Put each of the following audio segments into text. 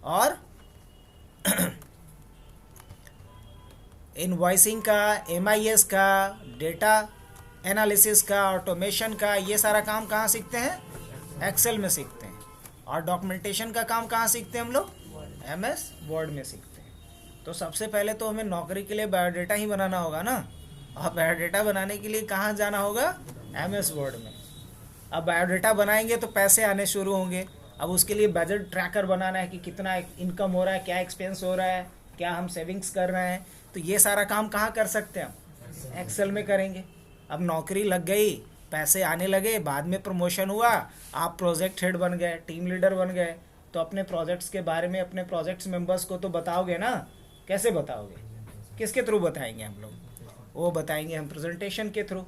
और इनवॉइसिंग का, MIS का, डेटा एनालिसिस का, ऑटोमेशन का, ये सारा काम कहाँ सीखते हैं? एक्सेल में सीखते हैं। और डॉक्यूमेंटेशन का काम कहाँ सीखते हैं हम लोग? MS वर्ड में सीखते हैं। तो सबसे पहले तो हमें नौकरी के लिए बायोडाटा ही बनाना होगा ना, और बायोडाटा बनाने के लिए कहाँ जाना होगा? MS वर्ड में। अब बायोडाटा बनाएंगे तो पैसे आने शुरू होंगे। अब उसके लिए बजट ट्रैकर बनाना है कि कितना इनकम हो रहा है, क्या एक्सपेंस हो रहा है, क्या हम सेविंग्स कर रहे हैं। तो ये सारा काम कहाँ कर सकते हैं हम? एक्सेल में करेंगे। अब नौकरी लग गई, पैसे आने लगे, बाद में प्रमोशन हुआ, आप प्रोजेक्ट हेड बन गए, टीम लीडर बन गए, तो अपने प्रोजेक्ट्स के बारे में अपने प्रोजेक्ट्स मेंबर्स को तो बताओगे ना। कैसे बताओगे? किसके थ्रू बताएंगे हम लोग? वो बताएंगे हम प्रेजेंटेशन के थ्रू।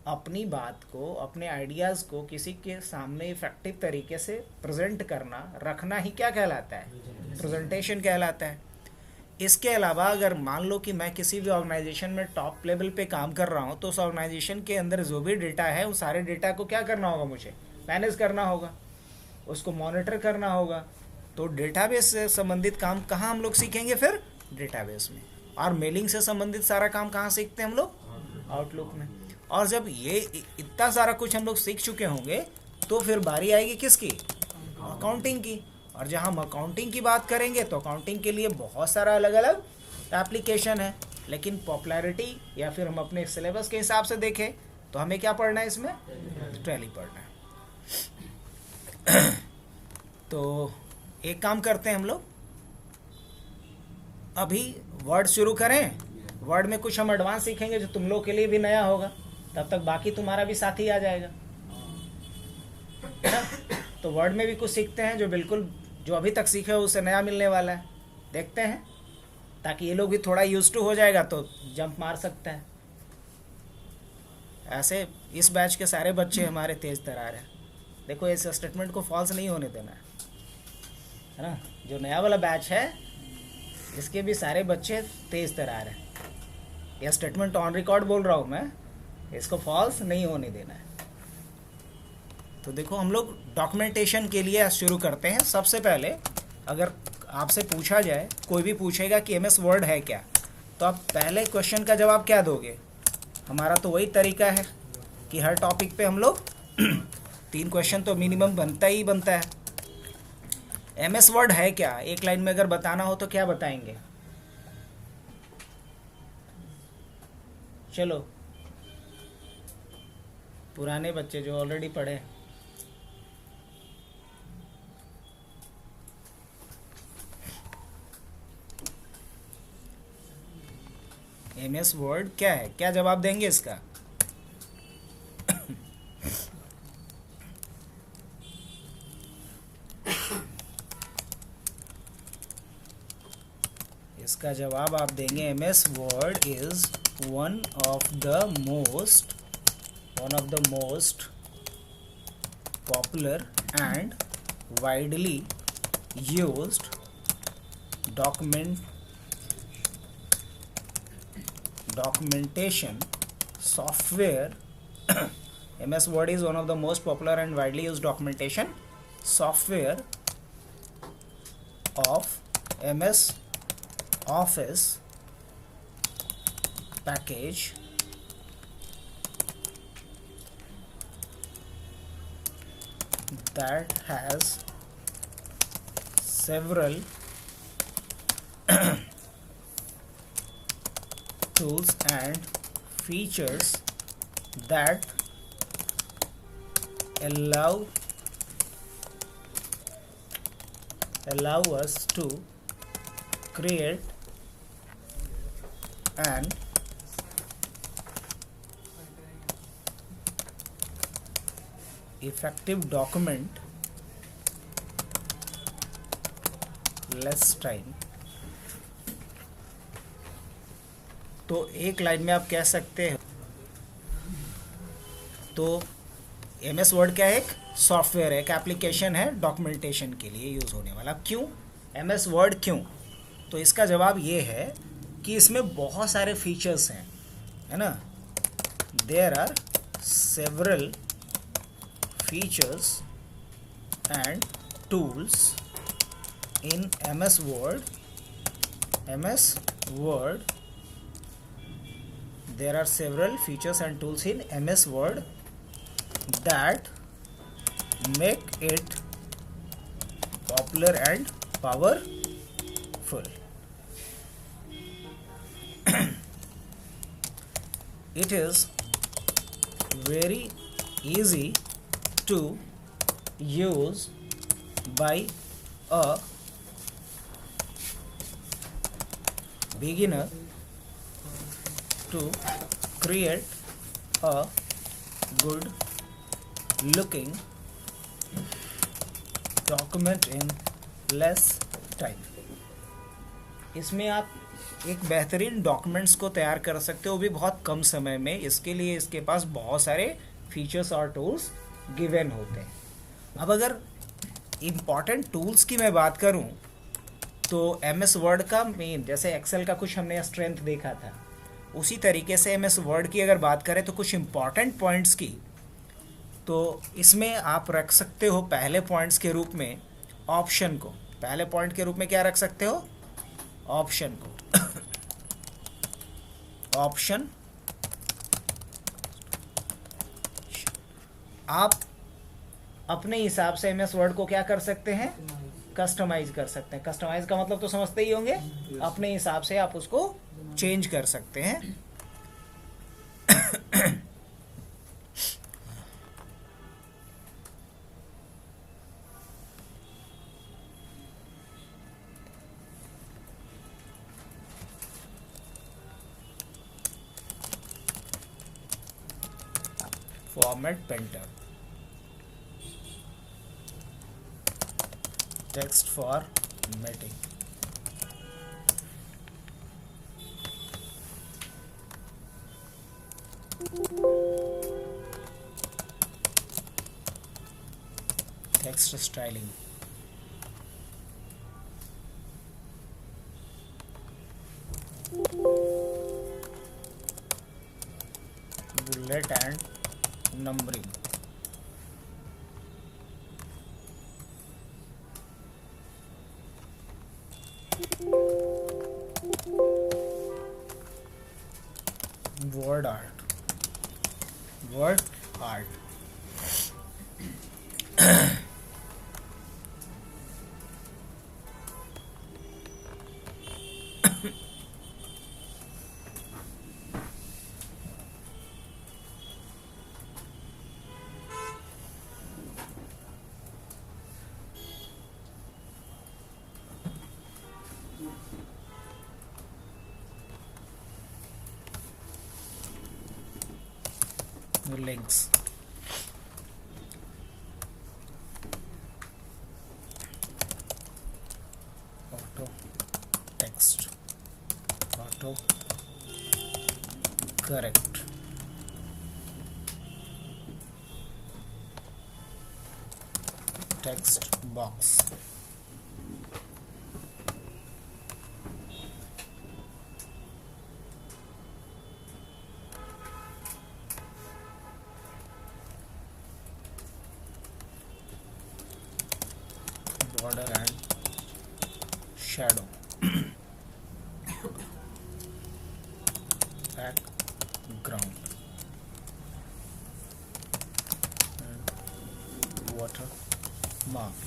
अपनी बात को, अपने आइडियाज़ को किसी के सामने इफेक्टिव तरीके से प्रेजेंट करना, रखना ही क्या कहलाता है? प्रेजेंटेशन कहलाता है। इसके अलावा अगर मान लो कि मैं किसी भी ऑर्गेनाइजेशन में टॉप लेवल पे काम कर रहा हूँ, तो उस ऑर्गेनाइजेशन के अंदर जो भी डेटा है, उस सारे डेटा को क्या करना होगा? मुझे मैनेज करना होगा, उसको मॉनिटर करना होगा। तो डेटाबेस से संबंधित काम कहाँ हम लोग सीखेंगे फिर? डेटाबेस में। और मेलिंग से संबंधित सारा काम कहाँ सीखते हैं हम लोग? आउटलुक में। और जब ये इतना सारा कुछ हम लोग सीख चुके होंगे, तो फिर बारी आएगी किसकी? अकाउंटिंग की। और जहाँ हम अकाउंटिंग की बात करेंगे तो अकाउंटिंग के लिए बहुत सारा अलग अलग एप्लीकेशन है, लेकिन पॉपुलैरिटी या फिर हम अपने सिलेबस के हिसाब से देखें तो हमें क्या पढ़ना है इसमें? टैली पढ़ना है। तो एक काम करते हैं हम लोग, अभी वर्ड शुरू करें। वर्ड में कुछ हम एडवांस सीखेंगे जो तुम लोग के लिए भी नया होगा, तब तक बाकी तुम्हारा भी साथी आ जाएगा, है ना? तो वर्ड में भी कुछ सीखते हैं जो बिल्कुल, जो अभी तक सीखे हो उससे नया मिलने वाला है। देखते हैं, ताकि ये लोग भी थोड़ा यूज टू हो जाएगा तो जंप मार सकते हैं। ऐसे इस बैच के सारे बच्चे हमारे तेज तरार हैं। देखो, इस स्टेटमेंट को फॉल्स नहीं होने देना है ना? जो नया वाला बैच है इसके भी सारे बच्चे तेज तरार हैं। यह स्टेटमेंट ऑन रिकॉर्ड बोल रहा हूँ मैं, इसको फॉल्स नहीं होने देना है। तो देखो, हम लोग डॉक्यूमेंटेशन के लिए शुरू करते हैं। सबसे पहले अगर आपसे पूछा जाए, कोई भी पूछेगा कि MS वर्ड है क्या, तो आप पहले क्वेश्चन का जवाब क्या दोगे? हमारा तो वही तरीका है कि हर टॉपिक पे हम लोग 3 क्वेश्चन तो मिनिमम बनता ही बनता है। MS वर्ड है क्या, एक लाइन में अगर बताना हो तो क्या बताएंगे? चलो, पुराने बच्चे जो ऑलरेडी पढ़े। MS वर्ड क्या है, क्या जवाब देंगे इसका? इसका जवाब आप देंगे, MS word is one of the most popular and widely used documentation software. MS Word is one of the most popular and widely used documentation software of MS Office package that has several tools and features that allow us to create an effective document less time। तो एक line में आप कह सकते हैं, तो MS word क्या है? एक सॉफ्टवेयर है, एक एप्लीकेशन है डॉक्यूमेंटेशन के लिए यूज़ होने वाला। क्यों MS वर्ड, क्यों? तो इसका जवाब ये है कि इसमें बहुत सारे फीचर्स हैं, है ना? There are several features and tools in MS Word, there are several features and tools in MS Word that make it popular and powerful. It is very easy to use by a beginner to create a good looking document in less time. इसमें आप एक बेहतरीन documents को तैयार कर सकते हो, वो भी बहुत कम समय में। इसके लिए इसके पास बहुत सारे फीचर्स और टूल्स गिवन होते हैं। अब अगर इम्पॉर्टेंट टूल्स की मैं बात करूं तो MS वर्ड का मेन, जैसे एक्सेल का कुछ हमने स्ट्रेंथ देखा था, उसी तरीके से MS वर्ड की अगर बात करें तो कुछ इम्पॉर्टेंट पॉइंट्स की, तो इसमें आप रख सकते हो पहले पॉइंट्स के रूप में ऑप्शन को। पहले पॉइंट के रूप में क्या रख सकते हो? ऑप्शन को। ऑप्शन आप अपने हिसाब से MS वर्ड को क्या कर सकते हैं? कस्टमाइज कर सकते हैं। कस्टमाइज का मतलब तो समझते ही होंगे, अपने हिसाब से आप उसको चेंज कर सकते हैं। Format painter, text formatting, text styling, bullet and numbering, word art, links, auto text, auto correct, text box, border and shadow, background and watermark,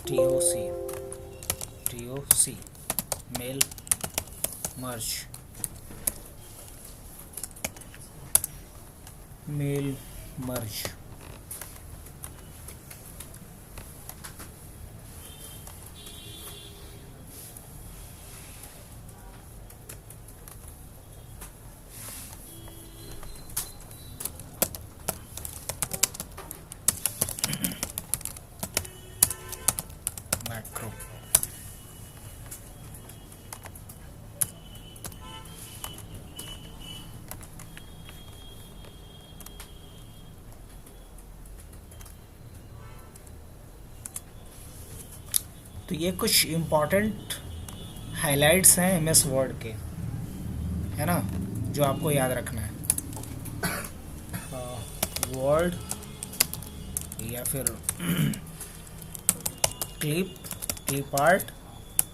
TOC, mail merge, mail merge, macro, तो ये कुछ important highlights हैं MS word के, है ना। जो आपको याद रखना है, वर्ड या फिर क्लिप आर्ट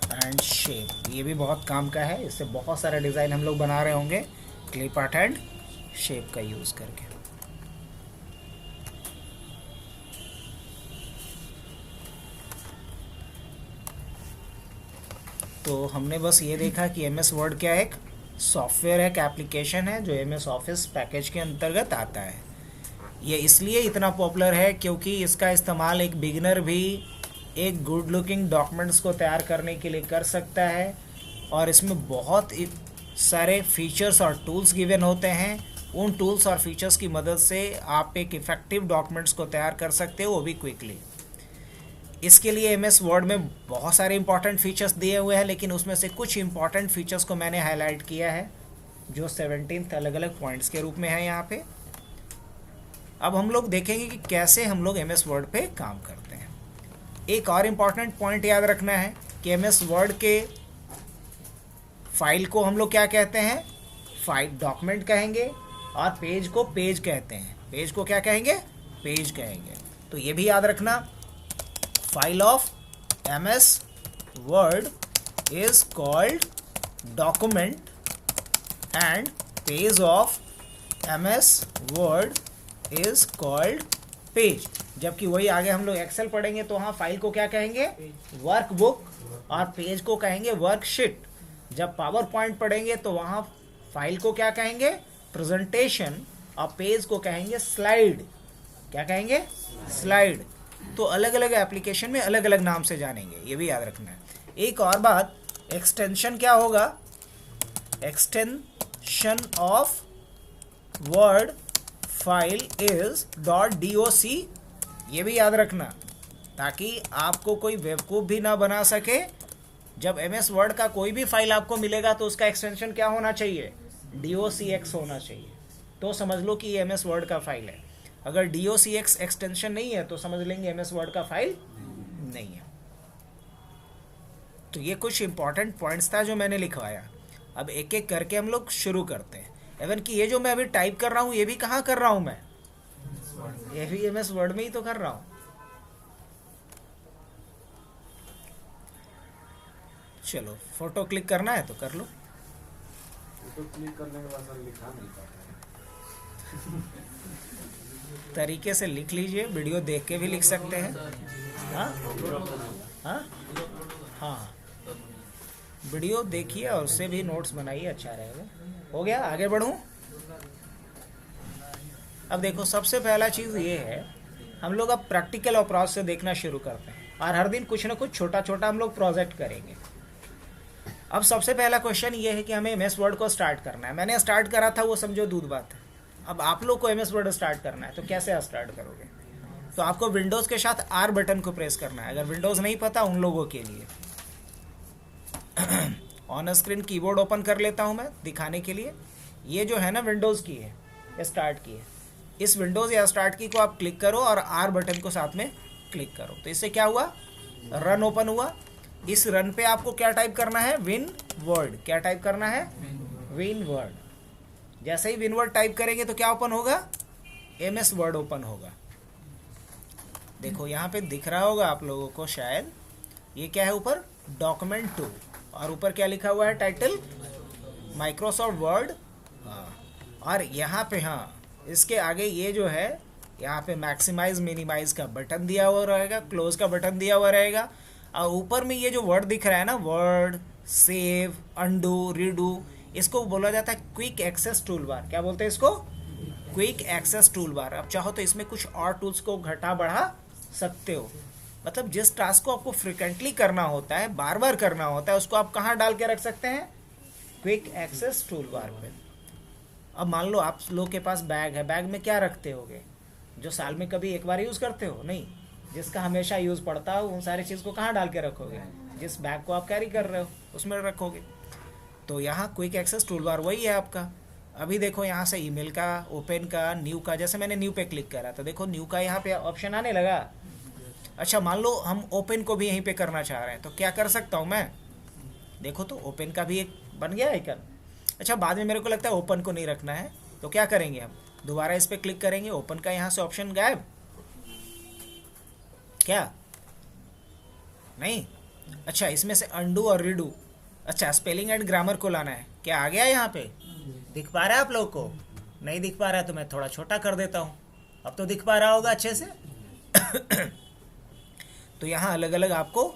एंड शेप, ये भी बहुत काम का है। इससे बहुत सारे डिज़ाइन हम लोग बना रहे होंगे क्लिप आर्ट एंड शेप का यूज़ करके। तो हमने बस ये देखा कि एम एस वर्ड क्या है, एक सॉफ्टवेयर है, एक एप्लीकेशन है जो एम एस ऑफिस पैकेज के अंतर्गत आता है। ये इसलिए इतना पॉपुलर है क्योंकि इसका इस्तेमाल एक बिगिनर भी एक गुड लुकिंग डॉक्यूमेंट्स को तैयार करने के लिए कर सकता है, और इसमें बहुत सारे फीचर्स और टूल्स गिवन होते हैं। उन टूल्स और फीचर्स की मदद से आप एक इफ़ेक्टिव डॉक्यूमेंट्स को तैयार कर सकते हो, वो भी क्विकली। इसके लिए एम एस वर्ड में बहुत सारे इंपॉर्टेंट फीचर्स दिए हुए हैं, लेकिन उसमें से कुछ इंपॉर्टेंट फीचर्स को मैंने हाईलाइट किया है जो 17 अलग अलग पॉइंट्स के रूप में है यहाँ पे। अब हम लोग देखेंगे कि कैसे हम लोग एम एस वर्ड पे काम करते हैं। एक और इम्पॉर्टेंट पॉइंट याद रखना है कि एम एस वर्ड के फाइल को हम लोग क्या कहते हैं, फाइल डॉक्यूमेंट कहेंगे, और पेज को पेज कहते हैं। पेज को क्या कहेंगे, पेज कहेंगे। तो ये भी याद रखना, file of M S Word is called document and page of M S Word is called page. जबकि वही आगे हम लोग एक्सेल पढ़ेंगे तो वहाँ फाइल को क्या कहेंगे, वर्कबुक, और पेज को कहेंगे वर्कशीट। जब पावर पॉइंट पढ़ेंगे तो वहाँ फाइल को क्या कहेंगे, प्रेजेंटेशन, और पेज को कहेंगे स्लाइड। क्या कहेंगे, स्लाइड। तो अलग अलग एप्लीकेशन में अलग अलग नाम से जानेंगे, ये भी याद रखना है। एक और बात, एक्सटेंशन क्या होगा, extension of word file is .doc, ये भी याद रखना ताकि आपको कोई बेवकूफ़ भी ना बना सके। जब एम एस वर्ड का कोई भी फाइल आपको मिलेगा तो उसका एक्सटेंशन क्या होना चाहिए, docx होना चाहिए। तो समझ लो कि ये एम एस वर्ड का फाइल है। अगर docx एक्सटेंशन नहीं है तो समझ लेंगे एम एस वर्ड का फाइल नहीं है। तो ये कुछ इंपॉर्टेंट पॉइंट्स था जो मैंने लिखवाया। अब एक एक करके हम लोग शुरू करते हैं। इवन कि ये जो मैं अभी टाइप कर रहा हूँ ये भी कहाँ कर रहा हूँ मैं, ये भी एम एस वर्ड में ही तो कर रहा हूँ। चलो, फोटो क्लिक करना है तो कर लो। फोटो क्लिक करने के बाद लिखा नहीं पाता है। तरीके से लिख लीजिए, वीडियो देख के भी लिख सकते हैं। हाँ हाँ हाँ, वीडियो देखिए और उससे भी नोट्स बनाइए, अच्छा रहेगा। हो गया, आगे बढ़ूं। अब देखो, सबसे पहला चीज़ ये है, हम लोग अब प्रैक्टिकल अप्रोच से देखना शुरू करते हैं, और हर दिन कुछ ना कुछ छोटा छोटा हम लोग प्रोजेक्ट करेंगे। अब सबसे पहला क्वेश्चन ये है कि हमें एम एस वर्ड को स्टार्ट करना है। मैंने स्टार्ट करा था, वो समझो दूध बात है। अब आप लोग को एम एस वर्ड स्टार्ट करना है तो कैसे स्टार्ट करोगे, तो आपको विंडोज़ के साथ R बटन को प्रेस करना है। अगर विंडोज़ नहीं पता उन लोगों के लिए ऑन स्क्रीन कीबोर्ड ओपन कर लेता हूं मैं दिखाने के लिए। ये जो है ना विंडोज़ की है, स्टार्ट की है। इस विंडोज़ या स्टार्ट की को आप क्लिक करो और R बटन को साथ में क्लिक करो, तो इससे क्या हुआ, रन ओपन हुआ। इस रन पे आपको क्या टाइप करना है, विन वर्ड। क्या टाइप करना है, विन वर्ड। जैसे ही विन वर्ड टाइप करेंगे तो क्या ओपन होगा, एम एस वर्ड ओपन होगा। देखो यहाँ पे दिख रहा होगा आप लोगों को शायद, ये क्या है ऊपर, डॉक्यूमेंट 2, और ऊपर क्या लिखा हुआ है, टाइटल माइक्रोसॉफ्ट वर्ड। हाँ, और यहाँ पे हाँ इसके आगे ये जो है, यहाँ पे मैक्सिमाइज मिनिमाइज का बटन दिया हुआ रहेगा, क्लोज का बटन दिया हुआ रहेगा, और ऊपर में ये जो वर्ड दिख रहा है ना, वर्ड, सेव, अंडू, रीडू, इसको बोला जाता है क्विक एक्सेस टूल बार। क्या बोलते हैं इसको, क्विक एक्सेस टूल बार। अब चाहो तो इसमें कुछ और टूल्स को घटा बढ़ा सकते हो। मतलब जिस टास्क को आपको फ्रिक्वेंटली करना होता है, बार बार करना होता है, उसको आप कहाँ डाल के रख सकते हैं, क्विक एक्सेस टूल बार पे। अब मान लो आप लोग के पास बैग है, बैग में क्या रखते होगे, जो साल में कभी एक बार यूज़ करते हो, नहीं, जिसका हमेशा यूज़ पड़ता हो, उन सारी चीज़ को कहाँ डाल के रखोगे, जिस बैग को आप कैरी कर रहे हो उसमें रखोगे। तो यहाँ क्विक एक्सेस टूल बार वही है आपका। अभी देखो यहाँ से ईमेल का, ओपन का, न्यू का, जैसे मैंने न्यू पे क्लिक करा तो देखो न्यू का यहाँ पे ऑप्शन आने लगा। अच्छा, मान लो हम ओपन को भी यहीं पे करना चाह रहे हैं तो क्या कर सकता हूँ मैं, देखो तो ओपन का भी एक बन गया आइकन। अच्छा, बाद में मेरे को लगता है ओपन को नहीं रखना है, तो क्या करेंगे हम, दोबारा इस पर क्लिक करेंगे, ओपन का यहाँ से ऑप्शन गायब, क्या नहीं? अच्छा, इसमें से अंडू और रीडू, अच्छा स्पेलिंग एंड ग्रामर को लाना है, क्या आ गया यहाँ पे? दिख पा रहा है आप लोग को? नहीं दिख पा रहा है तो मैं थोड़ा छोटा कर देता हूँ, अब तो दिख पा रहा होगा अच्छे से। तो यहाँ अलग अलग आपको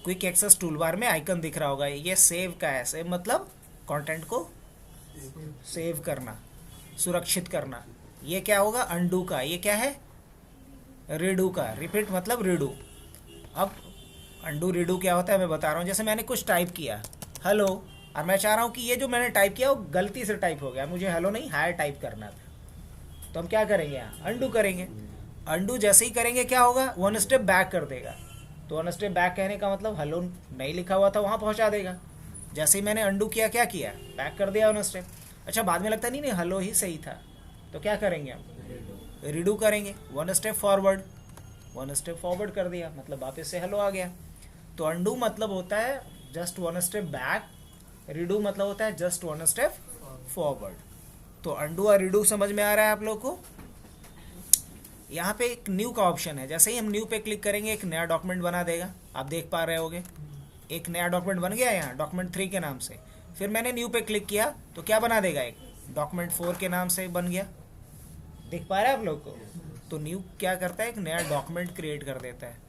क्विक एक्सेस टूल बार में आइकन दिख रहा होगा, ये सेव का है, सेव मतलब कंटेंट को सेव करना, सुरक्षित करना। ये क्या होगा? अंडू का, ये क्या है? रीडू का, रिपीट मतलब रीडू। अब अंडू रीडू क्या होता है मैं बता रहा हूँ। जैसे मैंने कुछ टाइप किया हेलो, और मैं चाह रहा हूँ कि ये जो मैंने टाइप किया वो गलती से टाइप हो गया, मुझे हेलो नहीं हाय टाइप करना था, तो हम क्या करेंगे यहाँ? अंडू करेंगे। अंडू जैसे ही करेंगे क्या होगा? वन स्टेप बैक कर देगा। तो वन स्टेप बैक कहने का मतलब हेलो नहीं लिखा हुआ था वहाँ पहुँचा देगा। जैसे ही मैंने अंडू किया, क्या किया? बैक कर दिया वन स्टेप। अच्छा, बाद में लगता नहीं नहीं हेलो ही सही था, तो क्या करेंगे हम? रीडू करेंगे, one step forward, one step forward कर दिया, मतलब वापस से हेलो आ गया। तो अंडू मतलब होता है just one step back, redo मतलब होता है जस्ट वन स्टेप फॉरवर्ड। तो अंडू और रीडू समझ में आ रहा है आप लोग को? यहाँ पे एक न्यू का ऑप्शन है, जैसे ही हम न्यू पे क्लिक करेंगे एक नया डॉक्यूमेंट बना देगा, आप देख पा रहे होगे एक नया डॉक्यूमेंट बन गया यहाँ डॉक्यूमेंट 3 के नाम से। फिर मैंने न्यू पे क्लिक किया तो क्या बना देगा? एक डॉक्यूमेंट 4 के नाम से बन गया, देख पा रहे हैं आप लोग को? तो न्यू क्या करता है? एक नया डॉक्यूमेंट क्रिएट कर देता है।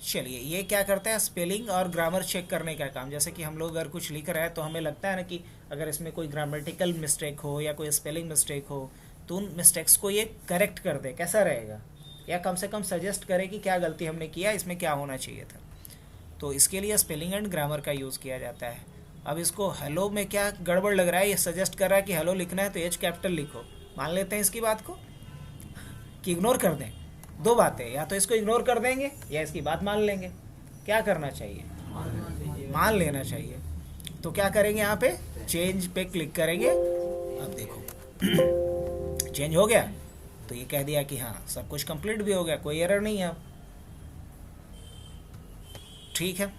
चलिए, ये क्या करता है? स्पेलिंग और ग्रामर चेक करने का काम। जैसे कि हम लोग अगर कुछ लिख रहे हैं तो हमें लगता है ना कि अगर इसमें कोई ग्रामेटिकल मिस्टेक हो या कोई स्पेलिंग मिस्टेक हो तो उन मिस्टेक्स को ये करेक्ट कर दे, कैसा रहेगा? या कम से कम सजेस्ट करे कि क्या गलती हमने किया, इसमें क्या होना चाहिए था। तो इसके लिए स्पेलिंग एंड ग्रामर का यूज़ किया जाता है। अब इसको हेलो में क्या गड़बड़ लग रहा है, ये सजेस्ट कर रहा है कि हेलो लिखना है तो एच कैपिटल लिखो। मान लेते हैं इसकी बात को कि इग्नोर कर दें। दो बातें, या तो इसको इग्नोर कर देंगे या इसकी बात मान लेंगे। क्या करना चाहिए? मान लेना चाहिए। तो क्या करेंगे? यहाँ पे चेंज पे क्लिक करेंगे। अब देखो चेंज हो गया, तो ये कह दिया कि हाँ सब कुछ कंप्लीट भी हो गया, कोई एरर नहीं है। अब ठीक है,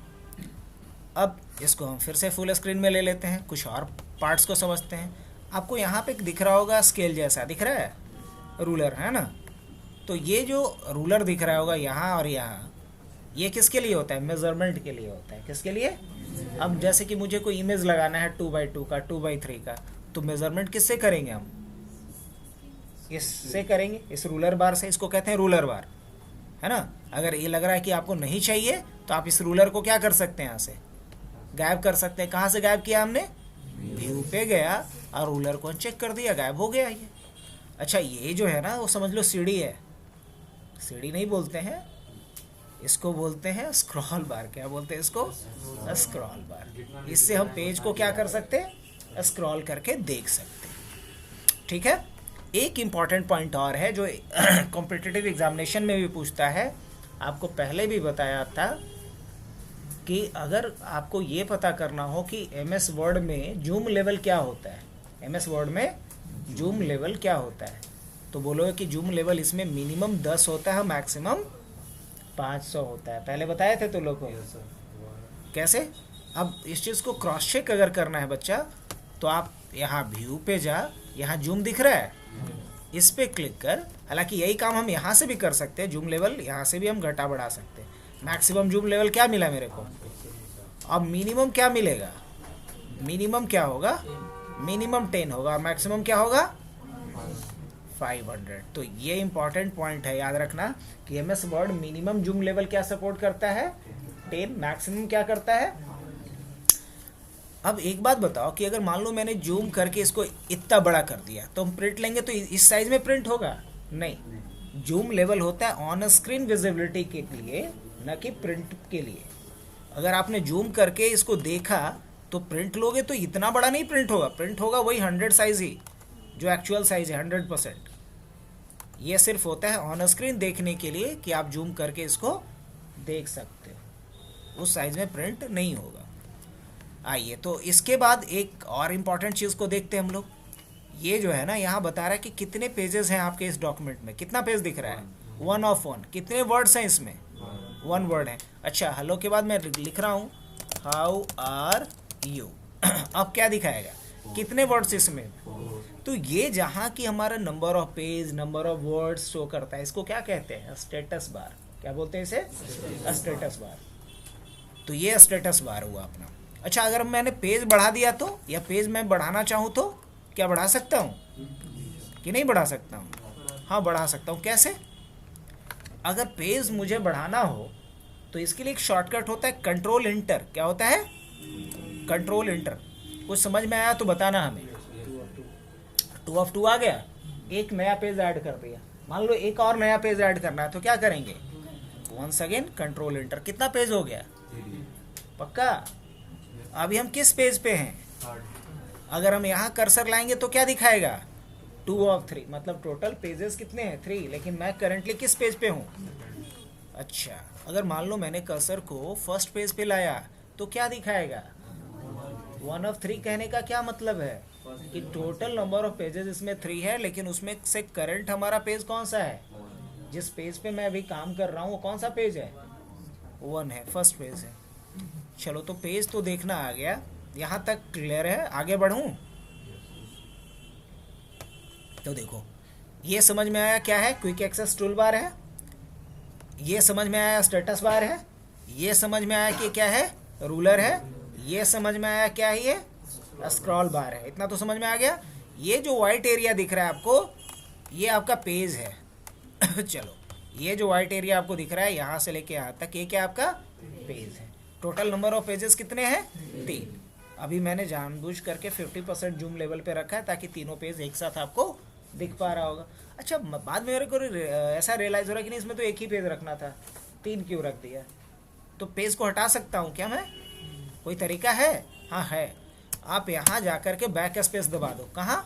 अब इसको हम फिर से फुल स्क्रीन में ले लेते हैं, कुछ और पार्ट्स को समझते हैं। आपको यहाँ पे दिख रहा होगा स्केल जैसा दिख रहा है, रूलर है ना? तो ये जो रूलर दिख रहा होगा यहाँ और यहाँ, ये किसके लिए होता है? मेजरमेंट के लिए होता है। किसके लिए? अब जैसे कि मुझे कोई इमेज लगाना है 2x2 का, 2x3 का, तो मेजरमेंट किससे करेंगे हम? इससे करेंगे, इस रूलर बार से। इसको कहते हैं रूलर बार, है ना? अगर ये लग रहा है कि आपको नहीं चाहिए तो आप इस रूलर को क्या कर सकते हैं? यहाँ से गायब कर सकते हैं। कहाँ से गायब किया हमने? व्यू पे गया और रूलर को चेक कर दिया, गायब हो गया ये। अच्छा, ये जो है ना वो समझ लो सीढ़ी है। सीढ़ी नहीं बोलते हैं इसको, बोलते हैं स्क्रॉल बार। क्या बोलते हैं इसको? स्क्रॉल बार। इससे हम पेज को क्या कर सकते हैं? स्क्रॉल करके देख सकते हैं। ठीक है, एक इम्पॉर्टेंट पॉइंट और है जो कॉम्पिटिटिव एग्जामिनेशन में भी पूछता है। आपको पहले भी बताया था कि अगर आपको ये पता करना हो कि एमएस वर्ड में जूम लेवल क्या होता है, एमएस वर्ड में जूम लेवल क्या होता है, तो बोलोगे कि जूम लेवल इसमें मिनिमम 10 होता है, मैक्सिमम 500 होता है। पहले बताए थे तो लोग को कैसे। अब इस चीज़ को क्रॉस चेक अगर करना है बच्चा, तो आप यहाँ व्यू पे जा, यहाँ जूम दिख रहा है, इस पे क्लिक कर। हालांकि यही काम हम यहाँ से भी कर सकते हैं, जूम लेवल यहाँ से भी हम घटा बढ़ा सकते हैं। मैक्सिमम जूम लेवल क्या मिला मेरे को? अब मिनिमम क्या मिलेगा? मिनिमम क्या होगा? मिनिमम 10 होगा और मैक्सिमम क्या होगा? 500। तो ये इंपॉर्टेंट पॉइंट है, याद रखना कि MS word minimum zoom level क्या सपोर्ट करता है? 10। मैक्सिमम क्या करता है? अब एक बात बताओ कि अगर मान लो मैंने जूम करके इसको इतना बड़ा कर दिया तो हम प्रिंट लेंगे तो इस साइज में प्रिंट होगा? नहीं। जूम लेवल होता है ऑन स्क्रीन विजिबिलिटी के लिए, न कि प्रिंट के लिए। अगर आपने जूम करके इसको देखा तो प्रिंट लोगे तो इतना बड़ा नहीं प्रिंट होगा, प्रिंट होगा वही 100 साइज ही जो एक्चुअल साइज है, 100%। ये सिर्फ होता है ऑन स्क्रीन देखने के लिए कि आप जूम करके इसको देख सकते हो, उस साइज में प्रिंट नहीं होगा। आइए, तो इसके बाद एक और इम्पॉर्टेंट चीज़ को देखते हैं हम लोग। ये जो है ना यहाँ बता रहा है कि कितने पेजेस हैं आपके इस डॉक्यूमेंट में। कितना पेज दिख रहा है? 1 of 1। कितने वर्ड्स हैं इसमें? 1 वर्ड है। अच्छा, हेलो के बाद मैं लिख रहा हूँ हाउ आर यू। अब क्या दिखाएगा? कितने वर्ड्स इसमें? तो ये जहाँ की हमारा number of page, number of words show करता है, इसको क्या कहते हैं? Status bar. क्या बोलते हैं इसे? Status bar. तो ये स्टेटस बार हुआ अपना। अच्छा, अगर मैंने पेज बढ़ा दिया तो, या पेज मैं बढ़ाना चाहूँ तो क्या बढ़ा सकता हूँ कि नहीं बढ़ा सकता हूँ? हाँ, बढ़ा सकता हूँ। कैसे? अगर पेज मुझे बढ़ाना हो तो इसके लिए एक शॉर्टकट होता है, कंट्रोल इंटर। क्या होता है? Control inter. कुछ समझ में आया तो बताना हमें। 2 of 2 आ गया, एक नया पेज ऐड कर दिया। मान लो एक और नया पेज ऐड करना है तो क्या करेंगे? Once again control enter. कितना पेज हो गया? पक्का? अभी हम किस पेज पे हैं? अगर हम यहाँ कर्सर लाएंगे तो क्या दिखाएगा? 2 of 3, मतलब टोटल पेजेस कितने हैं? 3। लेकिन मैं करंटली किस पेज पे हूँ? अच्छा, अगर मान लो मैंने कर्सर को फर्स्ट पेज पे लाया तो क्या दिखाएगा? 1 of 3 कहने का क्या मतलब है? कि टोटल नंबर ऑफ पेजेस इसमें 3 है, लेकिन उसमें से करंट हमारा पेज कौन सा है? जिस पेज पे मैं अभी काम कर रहा हूँ वो कौन सा पेज है? 1 है, फर्स्ट पेज है। चलो, तो पेज तो देखना आ गया, यहाँ तक क्लियर है। आगे बढ़ूँ तो देखो, ये समझ में आया क्या है? क्विक एक्सेस टूल बार है। ये समझ में आया स्टेटस बार है। ये समझ में आया कि क्या है? रूलर है। ये समझ में आया क्या है? ये स्क्रॉल बार है। इतना तो समझ में आ गया। ये जो वाइट एरिया दिख रहा है आपको, ये आपका पेज है। चलो, ये जो वाइट एरिया आपको दिख रहा है यहाँ से लेके यहाँ तक, ये क्या आपका? पेज है। टोटल नंबर ऑफ पेजेस कितने हैं? 3। अभी मैंने जानबूझ करके 50% जूम लेवल पे रखा है ताकि तीनों पेज एक साथ आपको दिख पा रहा होगा। अच्छा, बाद में मेरे को ऐसा रियलाइज़ हो रहा है कि नहीं, इसमें तो एक ही पेज रखना था, 3 क्यों रख दिया? तो पेज को हटा सकता हूँ क्या मैं? कोई तरीका है? हाँ है। आप यहाँ जा कर के बैक स्पेस दबा दो। कहाँ?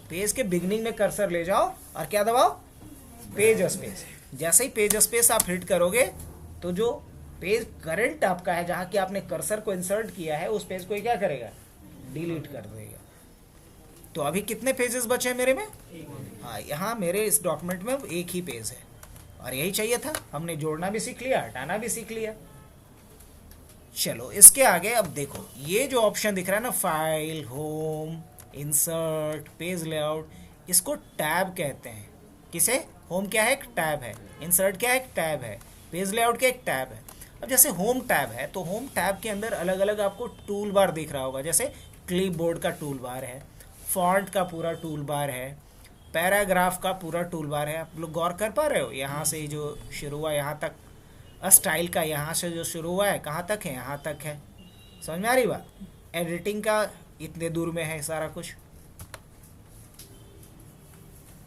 पेज के बिगनिंग में कर्सर ले जाओ और क्या दबाओ? Page space. जैसे ही पेज स्पेस आप हिट करोगे तो जो पेज करंट आपका है, जहाँ की आपने कर्सर को इंसर्ट किया है, उस पेज को क्या करेगा? डिलीट कर देगा। तो अभी कितने पेजेस बचे हैं मेरे में? हाँ, यहाँ मेरे इस डॉक्यूमेंट में एक ही पेज है, और यही चाहिए था। हमने जोड़ना भी सीख लिया, हटाना भी सीख लिया। चलो, इसके आगे अब देखो, ये जो ऑप्शन दिख रहा है ना, file, home, insert, page layout, इसको टैब कहते हैं। किसे? होम क्या है? एक टैब है। इंसर्ट क्या है? एक टैब है। पेज लेआउट क्या? एक टैब है। अब जैसे होम टैब है तो होम टैब के अंदर अलग अलग आपको टूल बार दिख रहा होगा। जैसे क्लिपबोर्ड का टूल बार है, फॉन्ट का पूरा टूल बार है, पैराग्राफ का पूरा टूल बार है। आप लोग गौर कर पा रहे हो? यहाँ से जो शुरू हुआ यहाँ तक, स्टाइल का यहाँ से जो शुरू हुआ है कहाँ तक है? यहाँ तक है। समझ में आ रही बात? एडिटिंग का इतने दूर में है सारा कुछ।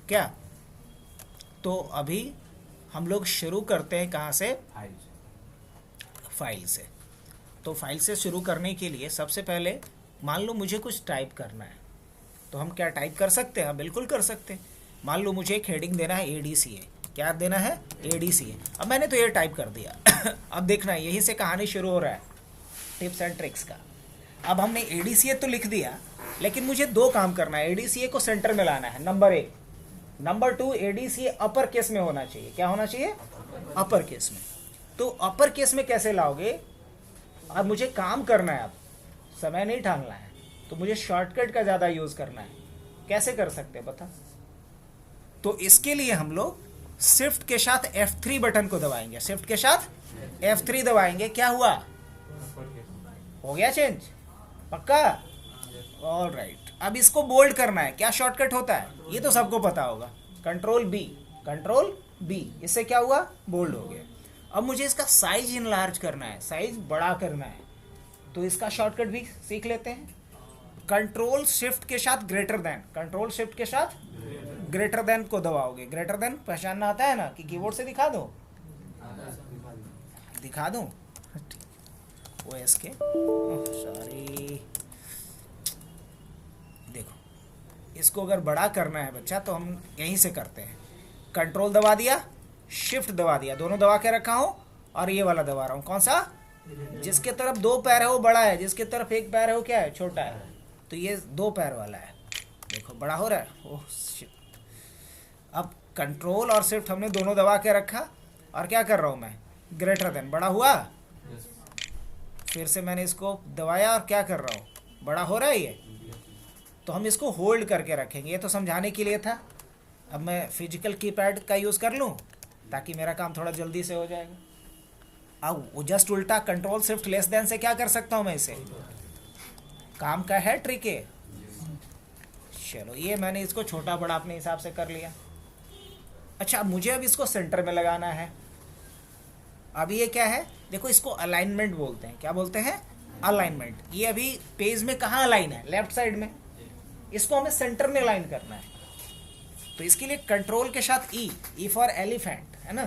क्या? तो अभी हम लोग शुरू करते हैं कहाँ से? फाइल से। तो फाइल से शुरू करने के लिए सबसे पहले मान लो मुझे कुछ टाइप करना है, तो हम क्या टाइप कर सकते हैं? बिल्कुल कर सकते हैं। मान लो मुझे एक हेडिंग देना है ADCA। क्या देना है? ADCA। अब मैंने तो ये टाइप कर दिया। अब देखना, यहीं से कहानी शुरू हो रहा है टिप्स एंड ट्रिक्स का। अब हमने ADCA तो लिख दिया, लेकिन मुझे 2 काम करना है। ADCA को सेंटर में लाना है, number 1। Number 2, ADCA upper case में होना चाहिए। क्या होना चाहिए? अपर केस में। तो अपर केस में कैसे लाओगे? अब मुझे काम करना है, अब समय नहीं ठालना है, तो मुझे शॉर्टकट का ज़्यादा यूज़ करना है। कैसे कर सकते हैं बता? तो इसके लिए हम लोग शिफ्ट के साथ F3 बटन को दबाएंगे। शिफ्ट के साथ F3 दबाएंगे। क्या हुआ? हो गया चेंज? पक्का? All right. अब इसको बोल्ड करना है। क्या शॉर्टकट होता है? ये तो सबको पता होगा, कंट्रोल B। इससे क्या हुआ? बोल्ड हो गया। अब मुझे इसका साइज इनलार्ज करना है, साइज बड़ा करना है, तो इसका शॉर्टकट भी सीख लेते हैं। कंट्रोल शिफ्ट के साथ ग्रेटर देन, कंट्रोल शिफ्ट के साथ ग्रेटर देन को दबाओगे। ग्रेटर देन पहचानना आता है ना, कि कीबोर्ड से दिखा दूं? OS के, सॉरी। देखो, इसको अगर बड़ा करना है बच्चा तो हम यहीं से करते हैं। कंट्रोल दबा दिया, शिफ्ट दबा दिया, दोनों दबा के रखा हूँ, और ये वाला दबा रहा हूँ। कौन सा? जिसके तरफ 2 पैर है वो बड़ा है, जिसके तरफ 1 पैर है वो क्या है? छोटा है। तो ये 2 पैर वाला है। देखो, बड़ा हो रहा है। Oh shit. अब कंट्रोल और शिफ्ट हमने दोनों दबा के रखा, और क्या कर रहा हूँ मैं? Greater than. बड़ा हुआ? फिर से मैंने इसको दबाया और क्या कर रहा हूँ? बड़ा हो रहा है ये। तो हम इसको होल्ड करके रखेंगे, ये तो समझाने के लिए था। अब मैं फिजिकल कीपैड का यूज़ कर लूँ ताकि मेरा काम थोड़ा जल्दी से हो जाएगा। अब वो जस्ट उल्टा कंट्रोल शिफ्ट लेस देन से क्या कर सकता हूँ मैं इसे, काम का है ट्रिक है। चलो ये मैंने इसको छोटा बड़ा अपने हिसाब से कर लिया। अच्छा मुझे अब इसको सेंटर में लगाना है। अब ये क्या है, देखो इसको अलाइनमेंट बोलते हैं। क्या बोलते हैं, अलाइनमेंट। ये अभी पेज में कहाँ अलाइन है, लेफ्ट साइड में। इसको हमें सेंटर में अलाइन करना है। तो इसके लिए कंट्रोल के साथ ई फॉर एलिफेंट है ना,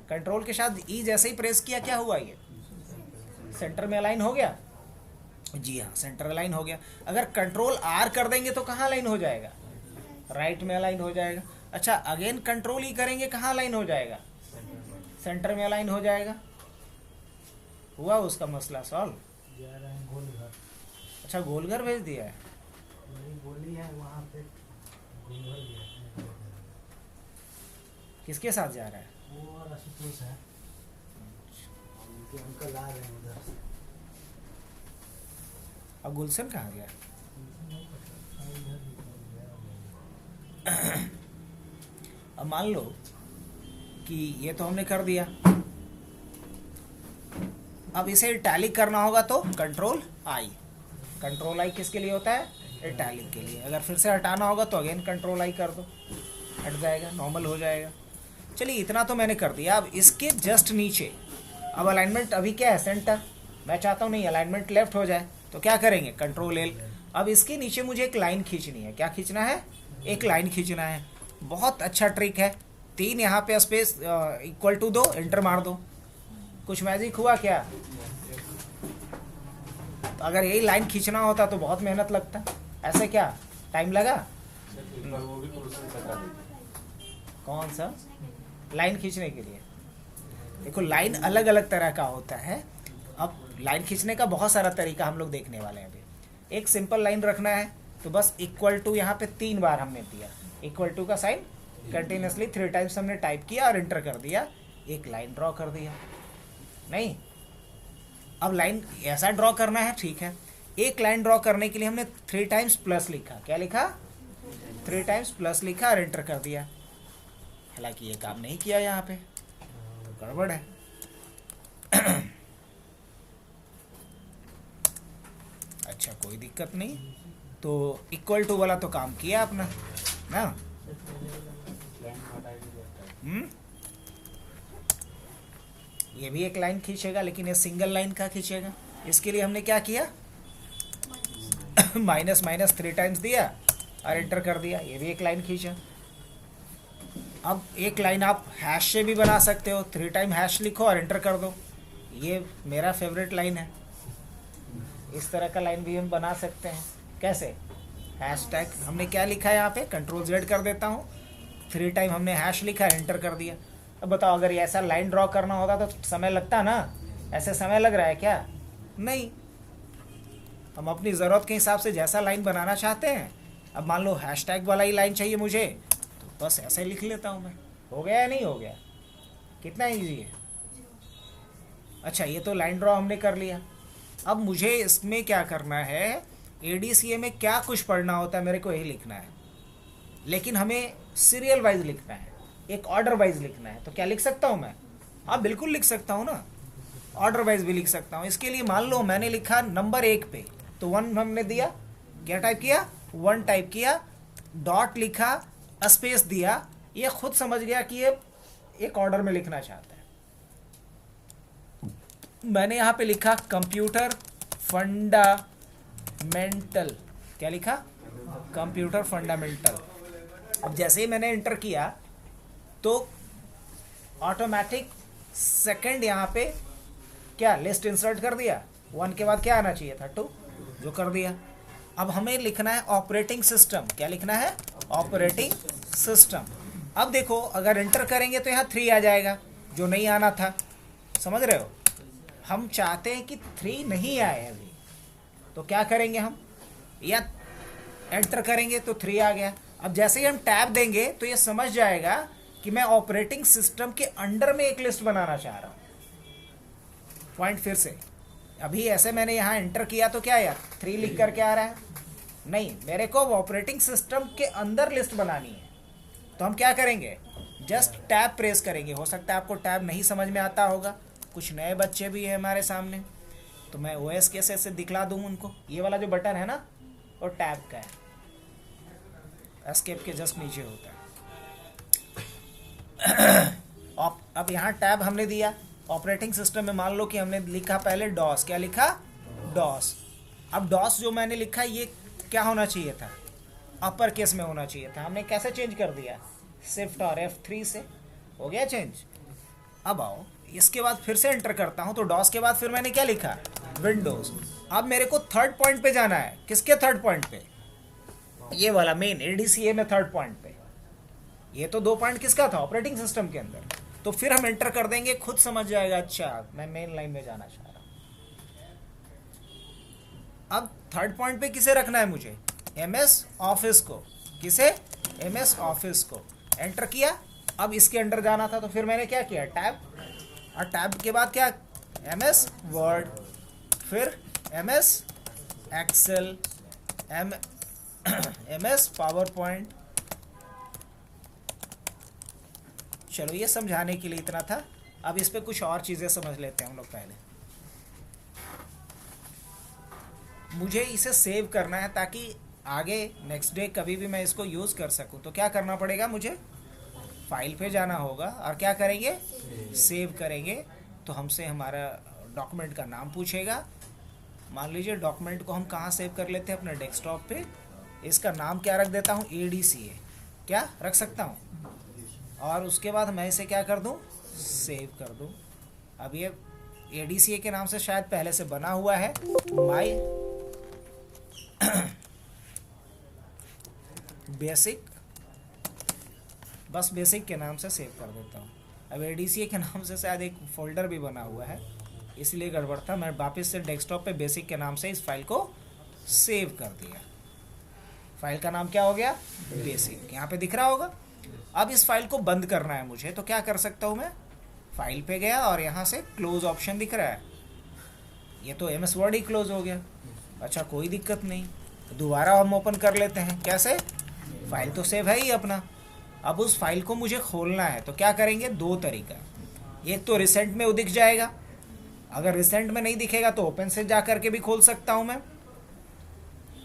कंट्रोल के साथ ई जैसे ही प्रेस किया क्या हुआ, ये सेंटर में अलाइन हो गया। जी हाँ, सेंटर अलाइन हो गया। अगर कंट्रोल आर कर देंगे तो कहाँ अलाइन हो जाएगा, राइट में अलाइन हो जाएगा। अच्छा अगेन कंट्रोल ई करेंगे कहाँ अलाइन हो जाएगा, सेंटर में अलाइन हो जाएगा। हुआ उसका मसला सॉल्व। गोलघर, अच्छा गोलघर भेज दिया है, गोली है वहाँ पे, गोलघर गया है। किसके साथ जा रहा है, वो और आशुतोष है, उनके अंकल आ रहे हैं उधर से। अब गुलशन कहाँ गया। नहीं पता, इधर निकल गया। अब मान लो कि ये तो हमने कर दिया। अब इसे इटैलिक करना होगा तो कंट्रोल आई। कंट्रोल आई किसके लिए होता है, इटैलिक के लिए। अगर फिर से हटाना होगा तो अगेन कंट्रोल आई कर दो, हट जाएगा, नॉर्मल हो जाएगा। चलिए इतना तो मैंने कर दिया। अब इसके जस्ट नीचे अब अलाइनमेंट अभी क्या है, सेंटर। मैं चाहता हूँ नहीं अलाइनमेंट लेफ्ट हो जाए, तो क्या करेंगे, कंट्रोल एल। अब इसके नीचे मुझे एक लाइन खींचनी है। क्या खींचना है, एक लाइन खींचना है। बहुत अच्छा ट्रिक है। 3 यहाँ पे स्पेस इक्वल टू दो, एंटर मार दो। कुछ मैजिक हुआ क्या। तो अगर यही लाइन खींचना होता तो बहुत मेहनत लगता, ऐसे क्या टाइम लगा। वो भी प्रोसेस बता दीजिए। कौन सा लाइन खींचने के लिए, देखो लाइन अलग अलग तरह का होता है। अब लाइन खींचने का बहुत सारा तरीका हम लोग देखने वाले हैं अभी। एक सिंपल लाइन रखना है तो बस इक्वल टू यहाँ पे 3 बार हमने दिया, इक्वल टू का साइन कंटिन्यूसली 3 टाइम्स हमने टाइप किया और एंटर कर दिया, एक लाइन ड्रॉ कर दिया। नहीं, अब लाइन ऐसा ड्रॉ करना है, ठीक है। एक लाइन ड्रॉ करने के लिए हमने 3 टाइम्स प्लस लिखा। क्या लिखा, 3 टाइम्स प्लस लिखा और एंटर कर दिया। हालांकि ये काम नहीं किया, यहाँ पे गड़बड़ है। अच्छा कोई दिक्कत नहीं, तो इक्वल टू वाला तो काम किया अपना ना। ये भी एक लाइन खींचेगा, लेकिन ये सिंगल लाइन का खींचेगा। इसके लिए हमने क्या किया, माइनस माइनस 3 टाइम्स दिया और एंटर कर दिया, ये भी एक लाइन खींचा। अब एक लाइन आप हैश से भी बना सकते हो, 3 टाइम हैश लिखो और एंटर कर दो। ये मेरा फेवरेट लाइन है। इस तरह का लाइन भी हम बना सकते हैं। कैसे, हैश टैग हमने क्या लिखा है यहाँ पे, कंट्रोल Z कर देता हूँ, 3 टाइम हमने हैश लिखा, एंटर कर दिया। अब बताओ अगर ये ऐसा लाइन ड्रॉ करना होता तो समय लगता ना, ऐसे समय लग रहा है क्या, नहीं। हम अपनी ज़रूरत के हिसाब से जैसा लाइन बनाना चाहते हैं। अब मान लो हैश टैग वाला ही लाइन चाहिए मुझे, तो बस ऐसे लिख लेता हूँ मैं। हो गया या नहीं हो गया, कितना ईजी है। अच्छा ये तो लाइन ड्रॉ हमने कर लिया। अब मुझे इसमें क्या करना है, ADCA में क्या कुछ पढ़ना होता है मेरे को यही लिखना है, लेकिन हमें सीरियल वाइज लिखना है, एक ऑर्डर वाइज लिखना है। तो क्या लिख सकता हूँ मैं, हाँ बिल्कुल लिख सकता हूँ ना, ऑर्डर वाइज भी लिख सकता हूँ। इसके लिए मान लो मैंने लिखा नंबर 1 पे, तो 1 हमने दिया, क्या टाइप किया, 1 टाइप किया, डॉट लिखा, स्पेस दिया। ये खुद समझ गया कि ये एक ऑर्डर में लिखना चाहता है। मैंने यहाँ पे लिखा कंप्यूटर फंडामेंटल, क्या लिखा, कंप्यूटर फंडामेंटल। अब जैसे ही मैंने एंटर किया तो ऑटोमेटिक सेकंड यहाँ पे क्या लिस्ट इंसर्ट कर दिया। 1 के बाद क्या आना चाहिए था, 2, जो कर दिया। अब हमें लिखना है ऑपरेटिंग सिस्टम। क्या लिखना है, ऑपरेटिंग सिस्टम। अब देखो अगर एंटर करेंगे तो यहाँ 3 आ जाएगा, जो नहीं आना था। समझ रहे हो, हम चाहते हैं कि 3 नहीं आए अभी, तो क्या करेंगे हम, या एंटर करेंगे तो 3 आ गया। अब जैसे ही हम टैब देंगे तो ये समझ जाएगा कि मैं ऑपरेटिंग सिस्टम के अंडर में एक लिस्ट बनाना चाह रहा हूँ। पॉइंट फिर से, अभी ऐसे मैंने यहाँ एंटर किया तो क्या यार 3 लिख कर के आ रहा है, नहीं, मेरे को ऑपरेटिंग सिस्टम के अंदर लिस्ट बनानी है। तो हम क्या करेंगे, जस्ट टैब प्रेस करेंगे। हो सकता है आपको टैब नहीं समझ में आता होगा, कुछ नए बच्चे भी हैं हमारे सामने, तो मैं OS कैसे से दिखला दूँ उनको। ये वाला जो बटन है ना, वो टैब का है, एस्केप के जस्ट नीचे होता है। अब यहाँ टैब हमने दिया। ऑपरेटिंग सिस्टम में मान लो कि हमने लिखा पहले डॉस, क्या लिखा, डॉस। अब डॉस जो मैंने लिखा ये क्या होना चाहिए था, अपर केस में होना चाहिए था। हमने कैसे चेंज कर दिया, शिफ्ट और F3 से हो गया चेंज। अब आओ, इसके बाद फिर से एंटर करता हूँ, तो डॉस के बाद फिर मैंने क्या लिखा, विंडोज। अब मेरे को थर्ड पॉइंट पे जाना है। किसके थर्ड पॉइंट पे, ये वाला मेन ADCA में थर्ड पॉइंट पे। ये तो 2 पॉइंट किसका था, ऑपरेटिंग सिस्टम के अंदर। तो फिर हम एंटर कर देंगे, खुद समझ जाएगा, अच्छा मैं मेन लाइन में जाना चाह रहा हूँ। अब थर्ड पॉइंट पे किसे रखना है मुझे, MS ऑफिस को। किसे, MS ऑफिस को। एंटर किया। अब इसके अंडर जाना था, तो फिर मैंने क्या किया, टैब, और टैब के बाद क्या, MS वर्ड, फिर MS Excel, MS PowerPoint. चलो ये समझाने के लिए इतना था। अब इस पे कुछ और चीज़ें समझ लेते हैं हम लोग। पहले मुझे इसे सेव करना है ताकि आगे नेक्स्ट डे कभी भी मैं इसको यूज़ कर सकूं। तो क्या करना पड़ेगा, मुझे फाइल पे जाना होगा और क्या करेंगे, सेव करेंगे। तो हमसे हमारा डॉक्यूमेंट का नाम पूछेगा। मान लीजिए डॉक्यूमेंट को हम कहाँ सेव कर लेते हैं, अपने डेस्कटॉप पे। इसका नाम क्या रख देता हूँ, ADCA, क्या रख सकता हूँ। और उसके बाद मैं इसे क्या कर दूँ, सेव कर दूँ। अब ये ADCA के नाम से शायद पहले से बना हुआ है, माई बेसिक, बस बेसिक के नाम से सेव कर देता हूँ। अब ADCA के नाम से शायद एक फोल्डर भी बना हुआ है, इसलिए गड़बड़ था। मैं वापस से डेस्कटॉप पे बेसिक के नाम से इस फाइल को सेव कर दिया। फाइल का नाम क्या हो गया, बेसिक, यहाँ पे दिख रहा होगा। अब इस फाइल को बंद करना है मुझे, तो क्या कर सकता हूँ मैं, फाइल पे गया और यहाँ से क्लोज ऑप्शन दिख रहा है। ये तो MS वर्ड ही क्लोज हो गया। अच्छा कोई दिक्कत नहीं, दोबारा हम ओपन कर लेते हैं। कैसे, फाइल तो सेव है ही अपना। अब उस फाइल को मुझे खोलना है, तो क्या करेंगे, 2 तरीका। एक तो रिसेंट में वो दिख जाएगा, अगर रिसेंट में नहीं दिखेगा तो ओपन से जा करके भी खोल सकता हूँ मैं।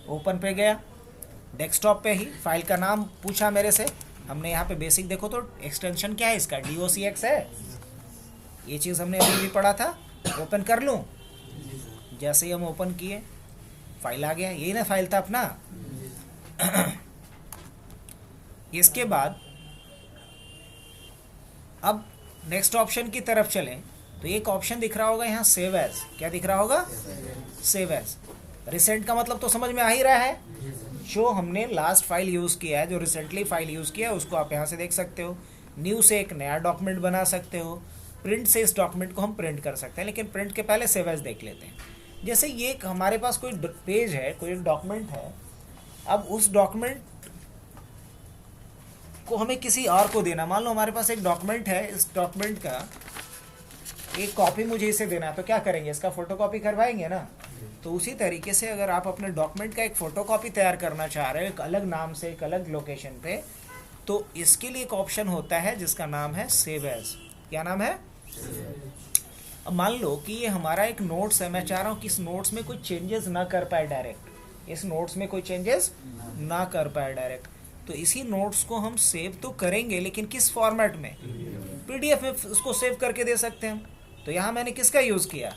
ओपन पे गया, डेस्कटॉप पे ही फाइल का नाम पूछा मेरे से। हमने यहाँ पे बेसिक देखो तो एक्सटेंशन क्या है इसका, DOCX है। ये चीज़ हमने अभी भी पढ़ा था। ओपन कर लूँ, जैसे ही हम ओपन किए फाइल आ गया। यही ना फाइल था अपना। इसके बाद अब नेक्स्ट ऑप्शन की तरफ चलें, तो एक ऑप्शन दिख रहा होगा यहाँ, सेव एज। क्या दिख रहा होगा, सेव एज। रिसेंट का मतलब तो समझ में आ ही रहा है, जो हमने लास्ट फाइल यूज़ किया है, जो रिसेंटली फाइल यूज़ किया है, उसको आप यहाँ से देख सकते हो। न्यू से एक नया डॉक्यूमेंट बना सकते हो, प्रिंट से इस डॉक्यूमेंट को हम प्रिंट कर सकते हैं। लेकिन प्रिंट के पहले सेव एज देख लेते हैं। जैसे ये हमारे पास कोई पेज है, कोई एक डॉक्यूमेंट है। अब उस डॉक्यूमेंट को हमें किसी और को देना। मान लो हमारे पास एक डॉक्यूमेंट है, इस डॉक्यूमेंट का एक कॉपी मुझे इसे देना है, तो क्या करेंगे, इसका फोटोकॉपी करवाएंगे ना। तो उसी तरीके से अगर आप अपने डॉक्यूमेंट का एक फ़ोटोकॉपी तैयार करना चाह रहे हो, एक अलग नाम से, एक अलग लोकेशन पे, तो इसके लिए एक ऑप्शन होता है जिसका नाम है सेव एज। क्या नाम है, अब मान लो कि ये हमारा एक नोट्स है। मैं चाह रहा हूँ कि इस नोट्स में कोई चेंजेस ना कर पाए डायरेक्ट, इस नोट्स में कोई चेंजेस ना कर पाए डायरेक्ट। तो इसी नोट्स को हम सेव तो करेंगे, लेकिन किस फॉर्मेट में, PDF में उसको सेव करके दे सकते हैं हम। तो यहाँ मैंने किसका यूज़ किया,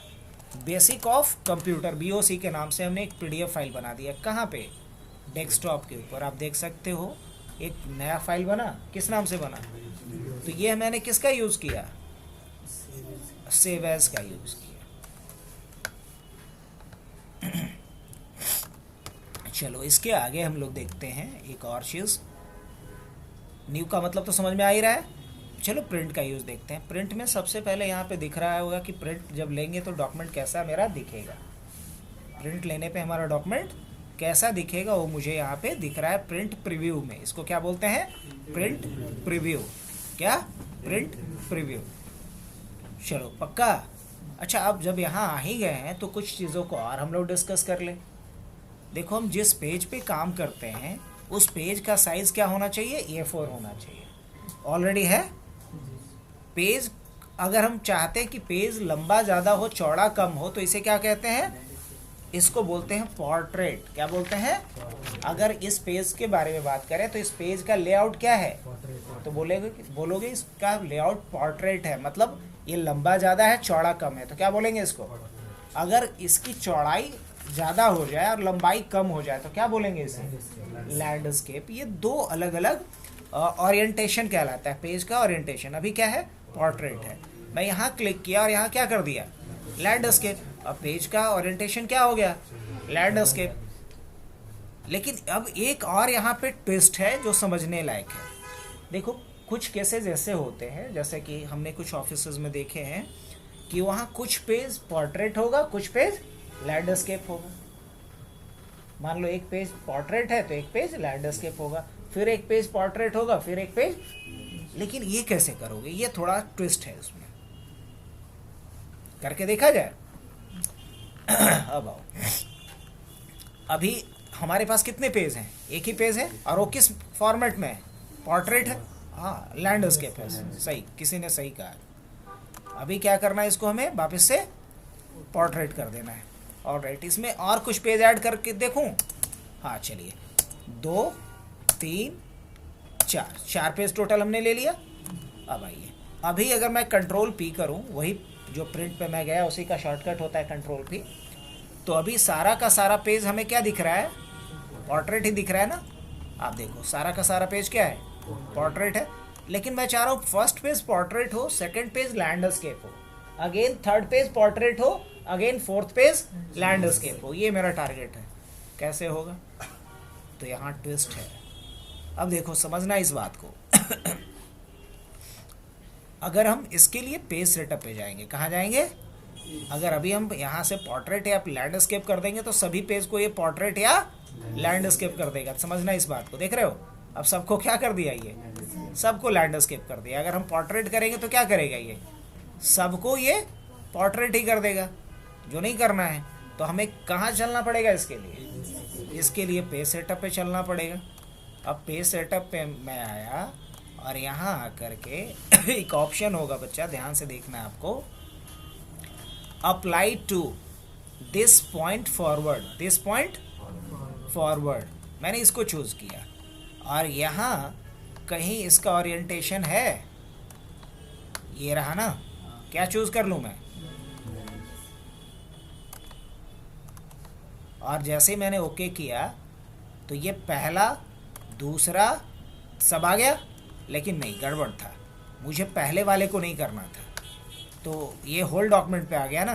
बेसिक ऑफ कंप्यूटर, BOC के नाम से हमने एक PDF फाइल बना दिया। कहाँ पे, डेस्कटॉप के ऊपर। आप देख सकते हो एक नया फाइल बना, किस नाम से बना, तो ये मैंने किसका यूज़ किया, सेव एज का यूज़ किया। चलो इसके आगे हम लोग देखते हैं एक और चीज़। न्यू का मतलब तो समझ में आ ही रहा है। चलो प्रिंट का यूज़ देखते हैं। प्रिंट में सबसे पहले यहाँ पे दिख रहा होगा कि प्रिंट जब लेंगे तो डॉक्यूमेंट कैसा मेरा दिखेगा। प्रिंट लेने पे हमारा डॉक्यूमेंट कैसा दिखेगा वो मुझे यहाँ पे दिख रहा है प्रिंट प्रीव्यू में। इसको क्या बोलते हैं, प्रिंट प्रीव्यू। क्या, प्रिंट प्रीव्यू। चलो पक्का। अच्छा अब जब यहाँ आ ही गए हैं तो कुछ चीज़ों को और हम लोग डिस्कस कर लें। देखो हम जिस पेज पे काम करते हैं उस पेज का साइज क्या होना चाहिए, A4 होना चाहिए। ऑलरेडी है पेज। अगर हम चाहते हैं कि पेज लंबा ज़्यादा हो चौड़ा कम हो तो इसे क्या कहते हैं, इसको बोलते हैं पोर्ट्रेट। क्या बोलते हैं? अगर इस पेज के बारे में बात करें तो इस पेज का लेआउट क्या है, तो बोलोगे इसका लेआउट पोर्ट्रेट है, मतलब ये लंबा ज़्यादा है चौड़ा कम है, तो क्या बोलेंगे इसको? अगर इसकी चौड़ाई ज़्यादा हो जाए और लंबाई कम हो जाए तो क्या बोलेंगे इसे? लैंडस्केप। ये दो अलग अलग ओरिएंटेशन कहलाता है पेज का ओरिएंटेशन। अभी क्या है, पोर्ट्रेट है। मैं यहाँ क्लिक किया और यहाँ क्या कर दिया, लैंडस्केप। अब पेज का ओरिएंटेशन क्या हो गया, लैंडस्केप। लेकिन अब एक और यहाँ पे ट्विस्ट है जो समझने लायक है। देखो कुछ केसेस ऐसे होते हैं, जैसे कि हमने कुछ ऑफिसेज में देखे हैं कि वहाँ कुछ पेज पोर्ट्रेट होगा, कुछ पेज लैंडस्केप होगा। मान लो एक पेज पोर्ट्रेट है तो एक पेज लैंडस्केप होगा, फिर एक पेज पोर्ट्रेट होगा, फिर एक पेज। लेकिन ये कैसे करोगे, ये थोड़ा ट्विस्ट है इसमें, करके देखा जाए। अब आओ, अभी हमारे पास कितने पेज हैं, एक ही पेज है, और वो किस फॉर्मेट में है, पोर्ट्रेट है, हाँ लैंडस्केप है, सही, किसी ने सही कहा। अभी क्या करना है, इसको हमें वापस से पोर्ट्रेट कर देना है। ऑलराइट, इसमें और कुछ पेज ऐड करके देखूं, हाँ चलिए, 2 3 4 पेज टोटल हमने ले लिया। अब आइए, अभी अगर मैं कंट्रोल P करूं, वही जो प्रिंट पे मैं गया उसी का शॉर्टकट होता है कंट्रोल P, तो अभी सारा का सारा पेज हमें क्या दिख रहा है, पोर्ट्रेट ही दिख रहा है ना। आप देखो सारा का सारा पेज क्या है, पोर्ट्रेट है। लेकिन मैं चाह रहा हूँ फर्स्ट पेज पोर्ट्रेट हो, सेकंड पेज लैंडस्केप हो, अगेन थर्ड पेज पोर्ट्रेट हो, अगेन फोर्थ पेज लैंडस्केप हो। ये मेरा टारगेट है, कैसे होगा? तो यहाँ ट्विस्ट है। अब देखो समझना इस बात को। अगर हम इसके लिए पेज सेटअप पे जाएंगे, कहाँ जाएंगे? अगर अभी हम यहाँ से पोर्ट्रेट या लैंडस्केप कर देंगे तो सभी पेज को ये पोर्ट्रेट या लैंडस्केप कर देगा। समझना इस बात को, देख रहे हो? अब सबको क्या कर दिया, ये सबको लैंडस्केप कर दिया। अगर हम पोर्ट्रेट करेंगे तो क्या करेगा, ये सबको ये पोर्ट्रेट ही कर देगा, जो नहीं करना है। तो हमें कहाँ चलना पड़ेगा इसके लिए? इसके लिए पेज सेटअप पे चलना पड़ेगा। अब पेज सेटअप पे मैं आया और यहाँ आकर के एक ऑप्शन होगा, बच्चा ध्यान से देखना है आपको, apply to this point forward, this point forward. मैंने इसको चूज किया और यहाँ कहीं इसका ओरिएंटेशन है, ये रहा ना। क्या चूज कर लूँ मैं? और जैसे ही मैंने ओके किया तो ये पहला दूसरा सब आ गया, लेकिन नहीं, गड़बड़ था, मुझे पहले वाले को नहीं करना था। तो ये होल डॉक्यूमेंट पे आ गया ना।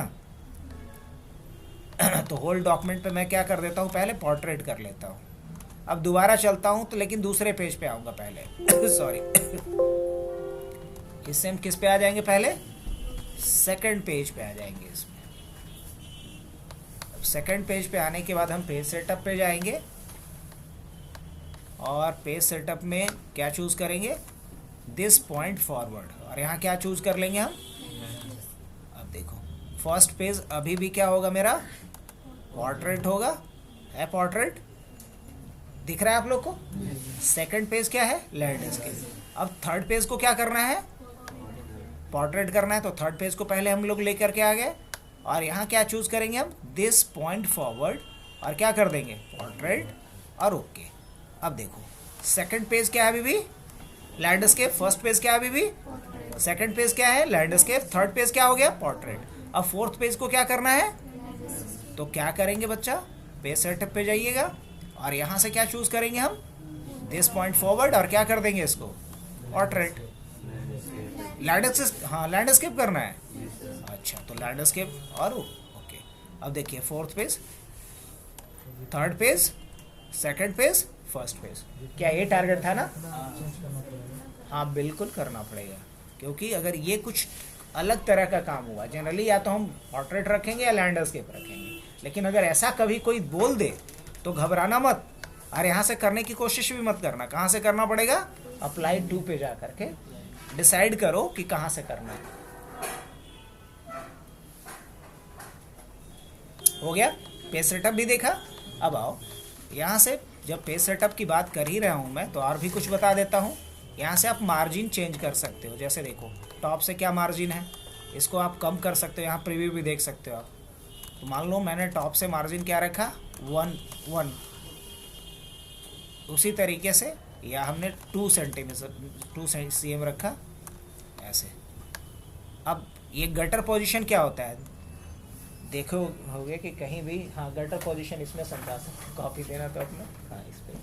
तो होल डॉक्यूमेंट पे मैं क्या कर देता हूँ, पहले पोर्ट्रेट कर लेता हूँ। अब दोबारा चलता हूँ तो लेकिन दूसरे पेज पे आऊँगा पहले। सॉरी, इससे हम किस पे आ जाएंगे, पहले सेकंड पेज पे आ जाएंगे इसमें। अब सेकंड पेज पे आने के बाद हम पेज सेटअप पे जाएंगे और पेज सेटअप में क्या चूज करेंगे, दिस पॉइंट फॉरवर्ड, और यहाँ क्या चूज कर लेंगे हम। अब देखो फर्स्ट पेज अभी भी क्या होगा मेरा, पोर्ट्रेट होगा, है पोर्ट्रेट, दिख रहा है आप लोग को। सेकंड पेज क्या है, लैंडस्केप। अब थर्ड पेज को क्या करना है, पोर्ट्रेट करना है, तो थर्ड पेज को पहले हम लोग लेकर के आ गए और यहाँ क्या चूज करेंगे हम, दिस पॉइंट फॉरवर्ड, और क्या कर देंगे, पोर्ट्रेट और ओके। अब देखो सेकंड पेज क्या है अभी भी, लैंडस्केप। फर्स्ट पेज क्या है अभी भी, सेकंड पेज क्या है, लैंडस्केप। थर्ड पेज क्या हो गया, पोर्ट्रेट। अब फोर्थ पेज को क्या करना है, तो क्या करेंगे बच्चा, पेज सेटअप पे जाइएगा और यहाँ से क्या चूज करेंगे हम, दिस पॉइंट फॉरवर्ड, और क्या कर देंगे इसको, पोर्ट्रेट। लैंडस्केप, हाँ लैंडस्केप करना है, अच्छा तो लैंडस्केप और ओके। अब देखिए fourth page, third page, second page, first page. क्या ये टारगेट था ना? हाँ बिल्कुल करना पड़ेगा, क्योंकि अगर ये कुछ अलग तरह का काम हुआ, जनरली या तो हम पोर्ट्रेट रखेंगे या लैंडस्केप रखेंगे, लेकिन अगर ऐसा कभी कोई बोल दे तो घबराना मत, और यहाँ से करने की कोशिश भी मत करना। कहाँ से करना पड़ेगा, अप्लाई टू पे जा करके डिसाइड करो कि कहाँ से करना है। हो गया, पेज सेटअप भी देखा, अब आओ यहाँ से, जब पेज सेटअप की बात कर ही रहा हूँ मैं तो और भी कुछ बता देता हूँ। यहाँ से आप मार्जिन चेंज कर सकते हो। जैसे देखो टॉप से क्या मार्जिन है, इसको आप कम कर सकते हो, यहाँ प्रीव्यू भी देख सकते हो आप। तो मान लो मैंने टॉप से मार्जिन क्या रखा 1 उसी तरीके से या हमने 2 cm रखा ऐसे। अब ये गटर पोजीशन क्या होता है देखो होगे कि कहीं भी, हाँ गटर पोजीशन इसमें समझा सकते, कॉपी देना तो अपने, हाँ इस पे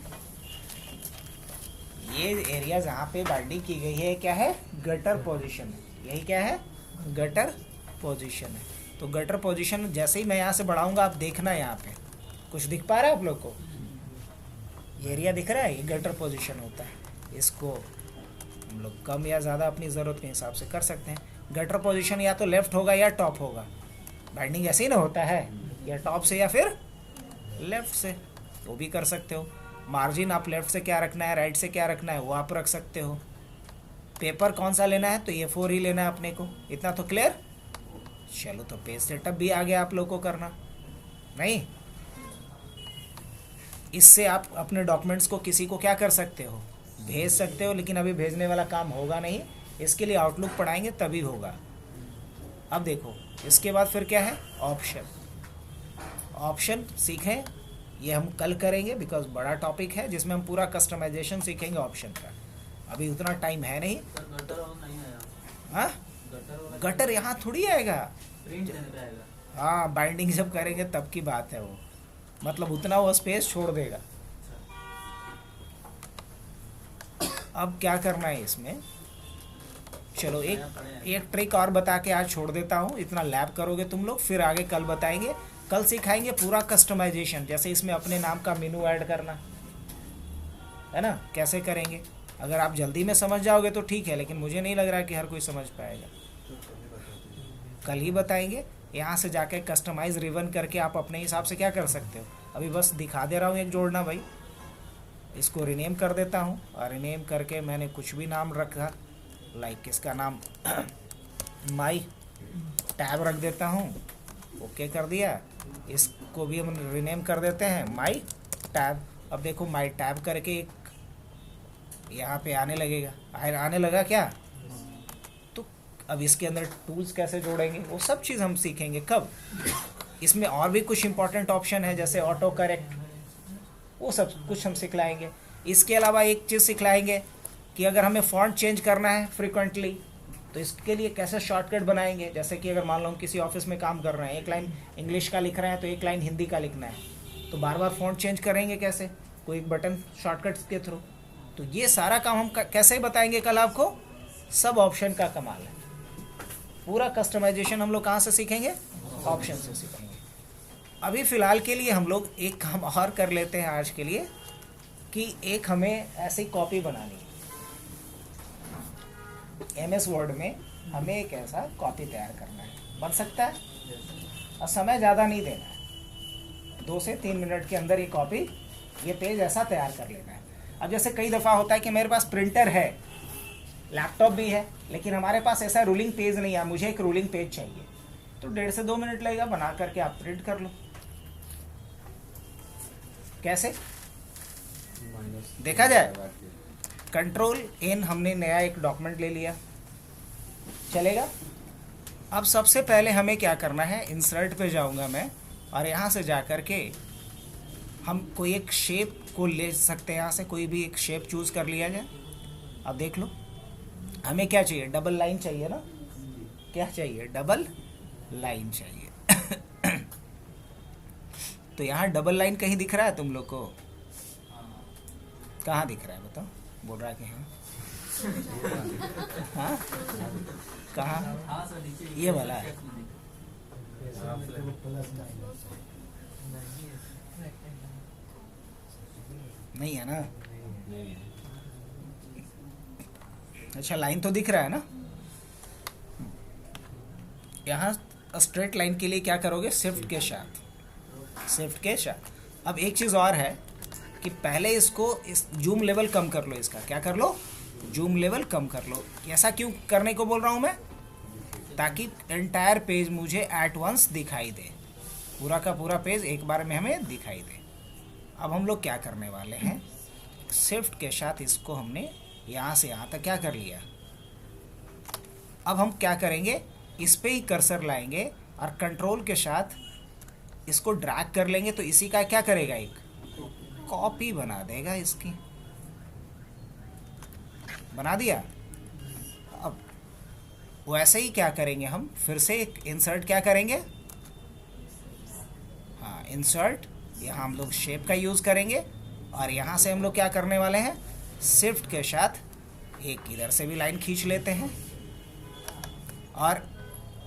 ये एरिया जहाँ पे बाइंडिंग की गई है क्या है, गटर पोजीशन है। यही क्या है, गटर पोजीशन है। तो गटर पोजीशन जैसे ही मैं यहाँ से बढ़ाऊंगा आप देखना यहाँ पे कुछ दिख पा रहा है आप लोग को, ये एरिया दिख रहा है, ये गटर पोजीशन होता है। इसको हम लोग कम या ज़्यादा अपनी ज़रूरत के हिसाब से कर सकते हैं। गटर पोजीशन या तो लेफ़्ट होगा या टॉप होगा, बाइंडिंग ऐसे ही ना होता है, या टॉप से या फिर लेफ़्ट से, वो भी कर सकते हो। मार्जिन आप लेफ़्ट से क्या रखना है, राइट से क्या रखना है वो आप रख सकते हो। पेपर कौन सा लेना है तो ये 4 ही लेना है अपने को, इतना तो क्लियर। चलो तो पेज सेटअप भी आ गया आप लोग को करना, नहीं इससे आप अपने डॉक्यूमेंट्स को किसी को क्या कर सकते हो, भेज सकते हो। लेकिन अभी भेजने वाला काम होगा नहीं, इसके लिए आउटलुक पढ़ाएंगे तभी होगा। अब देखो इसके बाद फिर क्या है, ऑप्शन। ऑप्शन सीखें, ये हम कल करेंगे बिकॉज बड़ा टॉपिक है जिसमें हम पूरा कस्टमाइजेशन सीखेंगे ऑप्शन का। अभी उतना टाइम है नहीं। गटर और नहीं आया, हाँ गटर यहाँ थोड़ी आएगा, प्रिंट देने पे आएगा। हाँ बाइंडिंग जब करेंगे तब की बात है वो, मतलब उतना वो स्पेस छोड़ देगा। अब क्या करना है इसमें, चलो एक ट्रिक और बता के आज छोड़ देता हूँ। इतना लैब करोगे तुम लोग, फिर आगे कल बताएंगे। कल सिखाएंगे पूरा कस्टमाइजेशन, जैसे इसमें अपने नाम का मेनू ऐड करना है ना, कैसे करेंगे। अगर आप जल्दी में समझ जाओगे तो ठीक है, लेकिन मुझे नहीं लग रहा है कि हर कोई समझ पाएगा। कल ही बताएंगे। यहाँ से जाके कस्टमाइज रिवन करके आप अपने हिसाब से क्या कर सकते हो। अभी बस दिखा दे रहा हूँ एक जोड़ना भाई। इसको रिनेम कर देता हूँ, और रिनेम करके मैंने कुछ भी नाम रखा, लाइक इसका नाम माई टैब रख देता हूँ। ओके कर दिया। इसको भी हम रिनेम कर देते हैं माई टैब। अब देखो माई टैब करके एक यहाँ पे आने लगेगा, आने लगा क्या। तो अब इसके अंदर टूल्स कैसे जोड़ेंगे वो सब चीज़ हम सीखेंगे कब। इसमें और भी कुछ इंपॉर्टेंट ऑप्शन है जैसे ऑटो करेक्ट, वो सब कुछ हम सिखलाएंगे। इसके अलावा एक चीज़ सिखलाएंगे कि अगर हमें फ़ॉन्ट चेंज करना है फ्रीक्वेंटली तो इसके लिए कैसे शॉर्टकट बनाएंगे। जैसे कि अगर मान लो हम किसी ऑफिस में काम कर रहे हैं, एक लाइन इंग्लिश का लिख रहे हैं तो एक लाइन हिंदी का लिखना है, तो बार बार फ़ॉन्ट चेंज करेंगे कैसे, कोई एक बटन शॉर्टकट के थ्रू। तो ये सारा काम हम कैसे बताएंगे कल आपको, सब ऑप्शन का कमाल है। पूरा कस्टमाइजेशन हम लोग कहाँ से सीखेंगे, ऑप्शन से सीखेंगे। अभी फ़िलहाल के लिए हम लोग एक काम और कर लेते हैं आज के लिए, कि एक हमें ऐसी कॉपी बनानी है MS वर्ड में, हमें एक ऐसा कॉपी तैयार करना है। बन सकता है, और समय ज़्यादा नहीं देना है, 2 से 3 मिनट के अंदर ये कॉपी, ये पेज ऐसा तैयार कर लेना है। अब जैसे कई दफ़ा होता है कि मेरे पास प्रिंटर है, लैपटॉप भी है, लेकिन हमारे पास ऐसा रूलिंग पेज नहीं है, मुझे एक रूलिंग पेज चाहिए, तो 1.5 से 2 मिनट लगेगा, बना करके आप प्रिंट कर लो। कैसे देखा जाए, Ctrl+N हमने नया एक डॉक्यूमेंट ले लिया, चलेगा। अब सबसे पहले हमें क्या करना है, इंसर्ट पे जाऊंगा मैं, और यहाँ से जा कर के हम कोई एक शेप को ले सकते हैं। यहाँ से कोई भी एक शेप चूज़ कर लिया जाए। अब देख लो हमें क्या चाहिए, डबल लाइन चाहिए ना, क्या चाहिए, डबल लाइन चाहिए। तो यहाँ डबल लाइन कहीं दिख रहा है तुम लोग को, कहाँ दिख रहा है बताओ, बोल रहा है कि हाँ, कहाँ, ये वाला है, नहीं है ना। अच्छा लाइन तो दिख रहा है ना। यहाँ स्ट्रेट लाइन के लिए क्या करोगे, शिफ्ट के साथ। अब एक चीज़ और है कि पहले इसको इस जूम लेवल कम कर लो, इसका क्या कर लो, जूम लेवल कम कर लो। ऐसा क्यों करने को बोल रहा हूँ मैं, ताकि एंटायर पेज मुझे एट वंस दिखाई दे, पूरा का पूरा पेज एक बार में हमें दिखाई दे। अब हम लोग क्या करने वाले हैं, शिफ्ट के साथ इसको हमने यहाँ से यहाँ तक क्या कर लिया। अब हम क्या करेंगे, इस पे ही कर्सर लाएंगे और कंट्रोल के साथ इसको ड्रैग कर लेंगे, तो इसी का क्या करेगा, एक कॉपी बना देगा इसकी। बना दिया। अब वैसे ही क्या करेंगे, हम फिर से एक इंसर्ट क्या करेंगे, हाँ इंसर्ट, यहाँ हम लोग शेप का यूज़ करेंगे और यहाँ से हम लोग क्या करने वाले हैं, शिफ्ट के साथ एक इधर से भी लाइन खींच लेते हैं और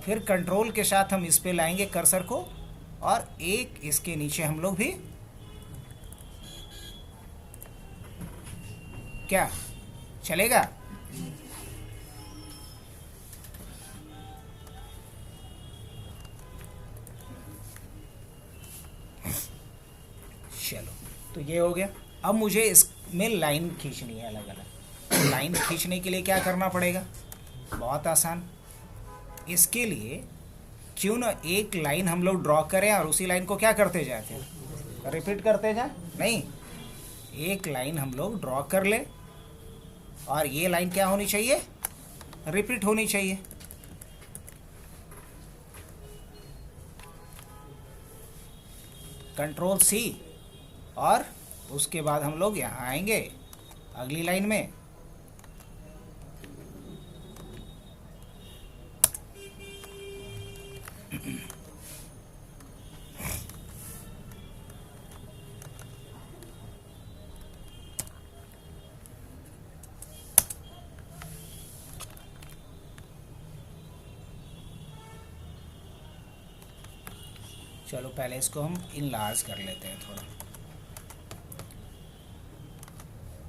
फिर कंट्रोल के साथ हम इस पे लाएंगे कर्सर को और एक इसके नीचे हम लोग भी क्या चलेगा। चलो तो ये हो गया। अब मुझे इसमें लाइन खींचनी है अलग अलग। लाइन खींचने के लिए क्या करना पड़ेगा, बहुत आसान। इसके लिए क्यों ना एक लाइन हम लोग ड्रॉ करें और उसी लाइन को क्या करते जाते, रिपीट करते जाए। नहीं, एक लाइन हम लोग ड्रॉ कर ले और ये लाइन क्या होनी चाहिए, रिपीट होनी चाहिए। कंट्रोल सी और उसके बाद हम लोग यहाँ आएंगे अगली लाइन में। चलो पहले इसको हम इनलार्ज कर लेते हैं थोड़ा,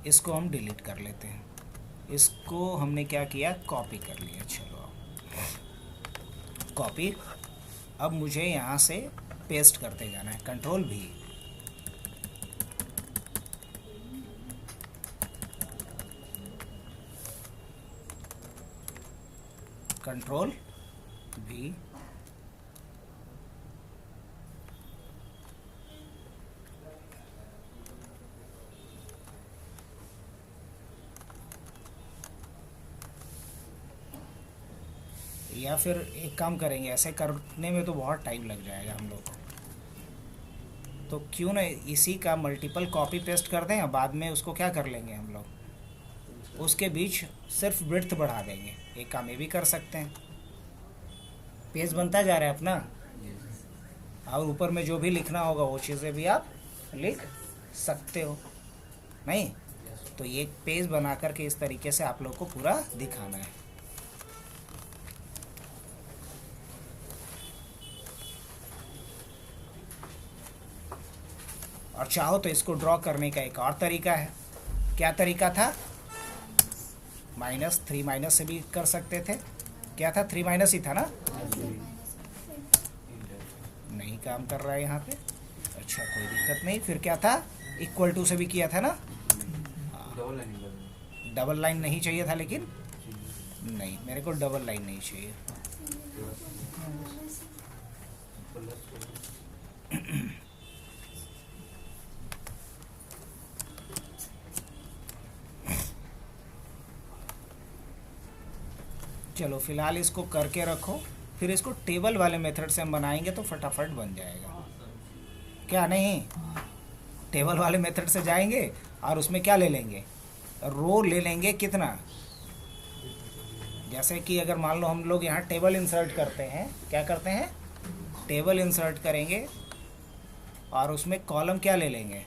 इसको हम डिलीट कर लेते हैं। इसको हमने क्या किया, कॉपी कर लिया। चलो कॉपी। अब मुझे यहाँ से पेस्ट करते जाना है, कंट्रोल भी। कंट्रोल भी। या फिर एक काम करेंगे, ऐसे करने में तो बहुत टाइम लग जाएगा हम लोग को, तो क्यों ना इसी का मल्टीपल कॉपी पेस्ट कर दें और बाद में उसको क्या कर लेंगे हम लोग, उसके बीच सिर्फ विड्थ बढ़ा देंगे। एक काम ये भी कर सकते हैं। पेज बनता जा रहा है अपना, और ऊपर में जो भी लिखना होगा वो चीज़ें भी आप लिख सकते हो। नहीं तो ये पेज बना करके इस तरीके से आप लोग को पूरा दिखाना है। और चाहो तो इसको ड्रॉ करने का एक और तरीका है। क्या तरीका था, -3 माइनस से भी कर सकते थे। क्या था, 3 माइनस ही था ना, नहीं काम कर रहा है यहाँ पे। अच्छा कोई दिक्कत नहीं। फिर क्या था, इक्वल टू से भी किया था ना। डबल लाइन नहीं चाहिए था, लेकिन नहीं, मेरे को डबल लाइन नहीं चाहिए। चलो फिलहाल इसको करके रखो, फिर इसको टेबल वाले मेथड से हम बनाएंगे तो फटाफट बन जाएगा। क्या नहीं, टेबल वाले मेथड से जाएंगे और उसमें क्या ले लेंगे, रो ले लेंगे। कितना, जैसे कि अगर मान लो हम लोग यहाँ टेबल इंसर्ट करते हैं, क्या करते हैं, टेबल इंसर्ट करेंगे और उसमें कॉलम क्या ले लेंगे।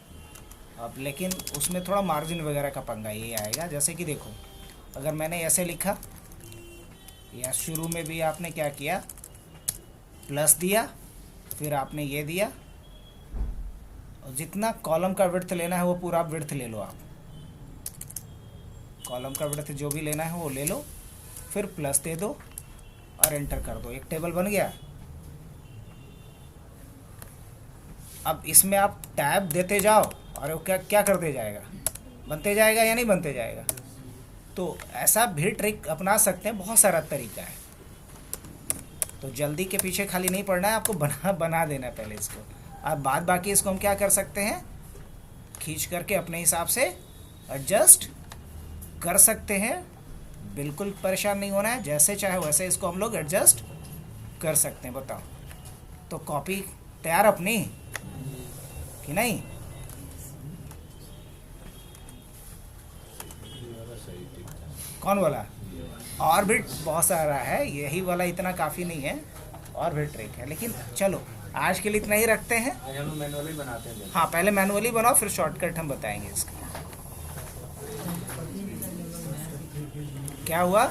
अब लेकिन उसमें थोड़ा मार्जिन वगैरह का पंगा ये आएगा। जैसे कि देखो, अगर मैंने ऐसे लिखा, या शुरू में भी आपने क्या किया, प्लस दिया, फिर आपने ये दिया, और जितना कॉलम का विड्थ लेना है वो पूरा विड्थ ले लो। आप कॉलम का विड्थ जो भी लेना है वो ले लो, फिर प्लस दे दो और एंटर कर दो। एक टेबल बन गया। अब इसमें आप टैब देते जाओ और वो क्या क्या करते जाएगा, बनते जाएगा या नहीं बनते जाएगा। तो ऐसा भी ट्रिक अपना सकते हैं, बहुत सारा तरीका है। तो जल्दी के पीछे खाली नहीं पड़ना है आपको, बना देना है पहले इसको। अब बाद बाकी इसको हम क्या कर सकते हैं, खींच करके अपने हिसाब से एडजस्ट कर सकते हैं। बिल्कुल परेशान नहीं होना है, जैसे चाहे वैसे इसको हम लोग एडजस्ट कर सकते हैं। बताओ, तो कॉपी तैयार अपनी कि नहीं? ये वाला सही ठीक था। कौन वाला? ये वाला। और भी बहुत सारा है, यही वाला इतना काफ़ी नहीं है, और भी ट्रिक है। लेकिन चलो आज के लिए इतना ही रखते हैं। आज हम मैनुअली बनाते हैं। हाँ, पहले मैनुअली बनाओ, फिर शॉर्टकट हम बताएंगे इसका। क्या हुआ?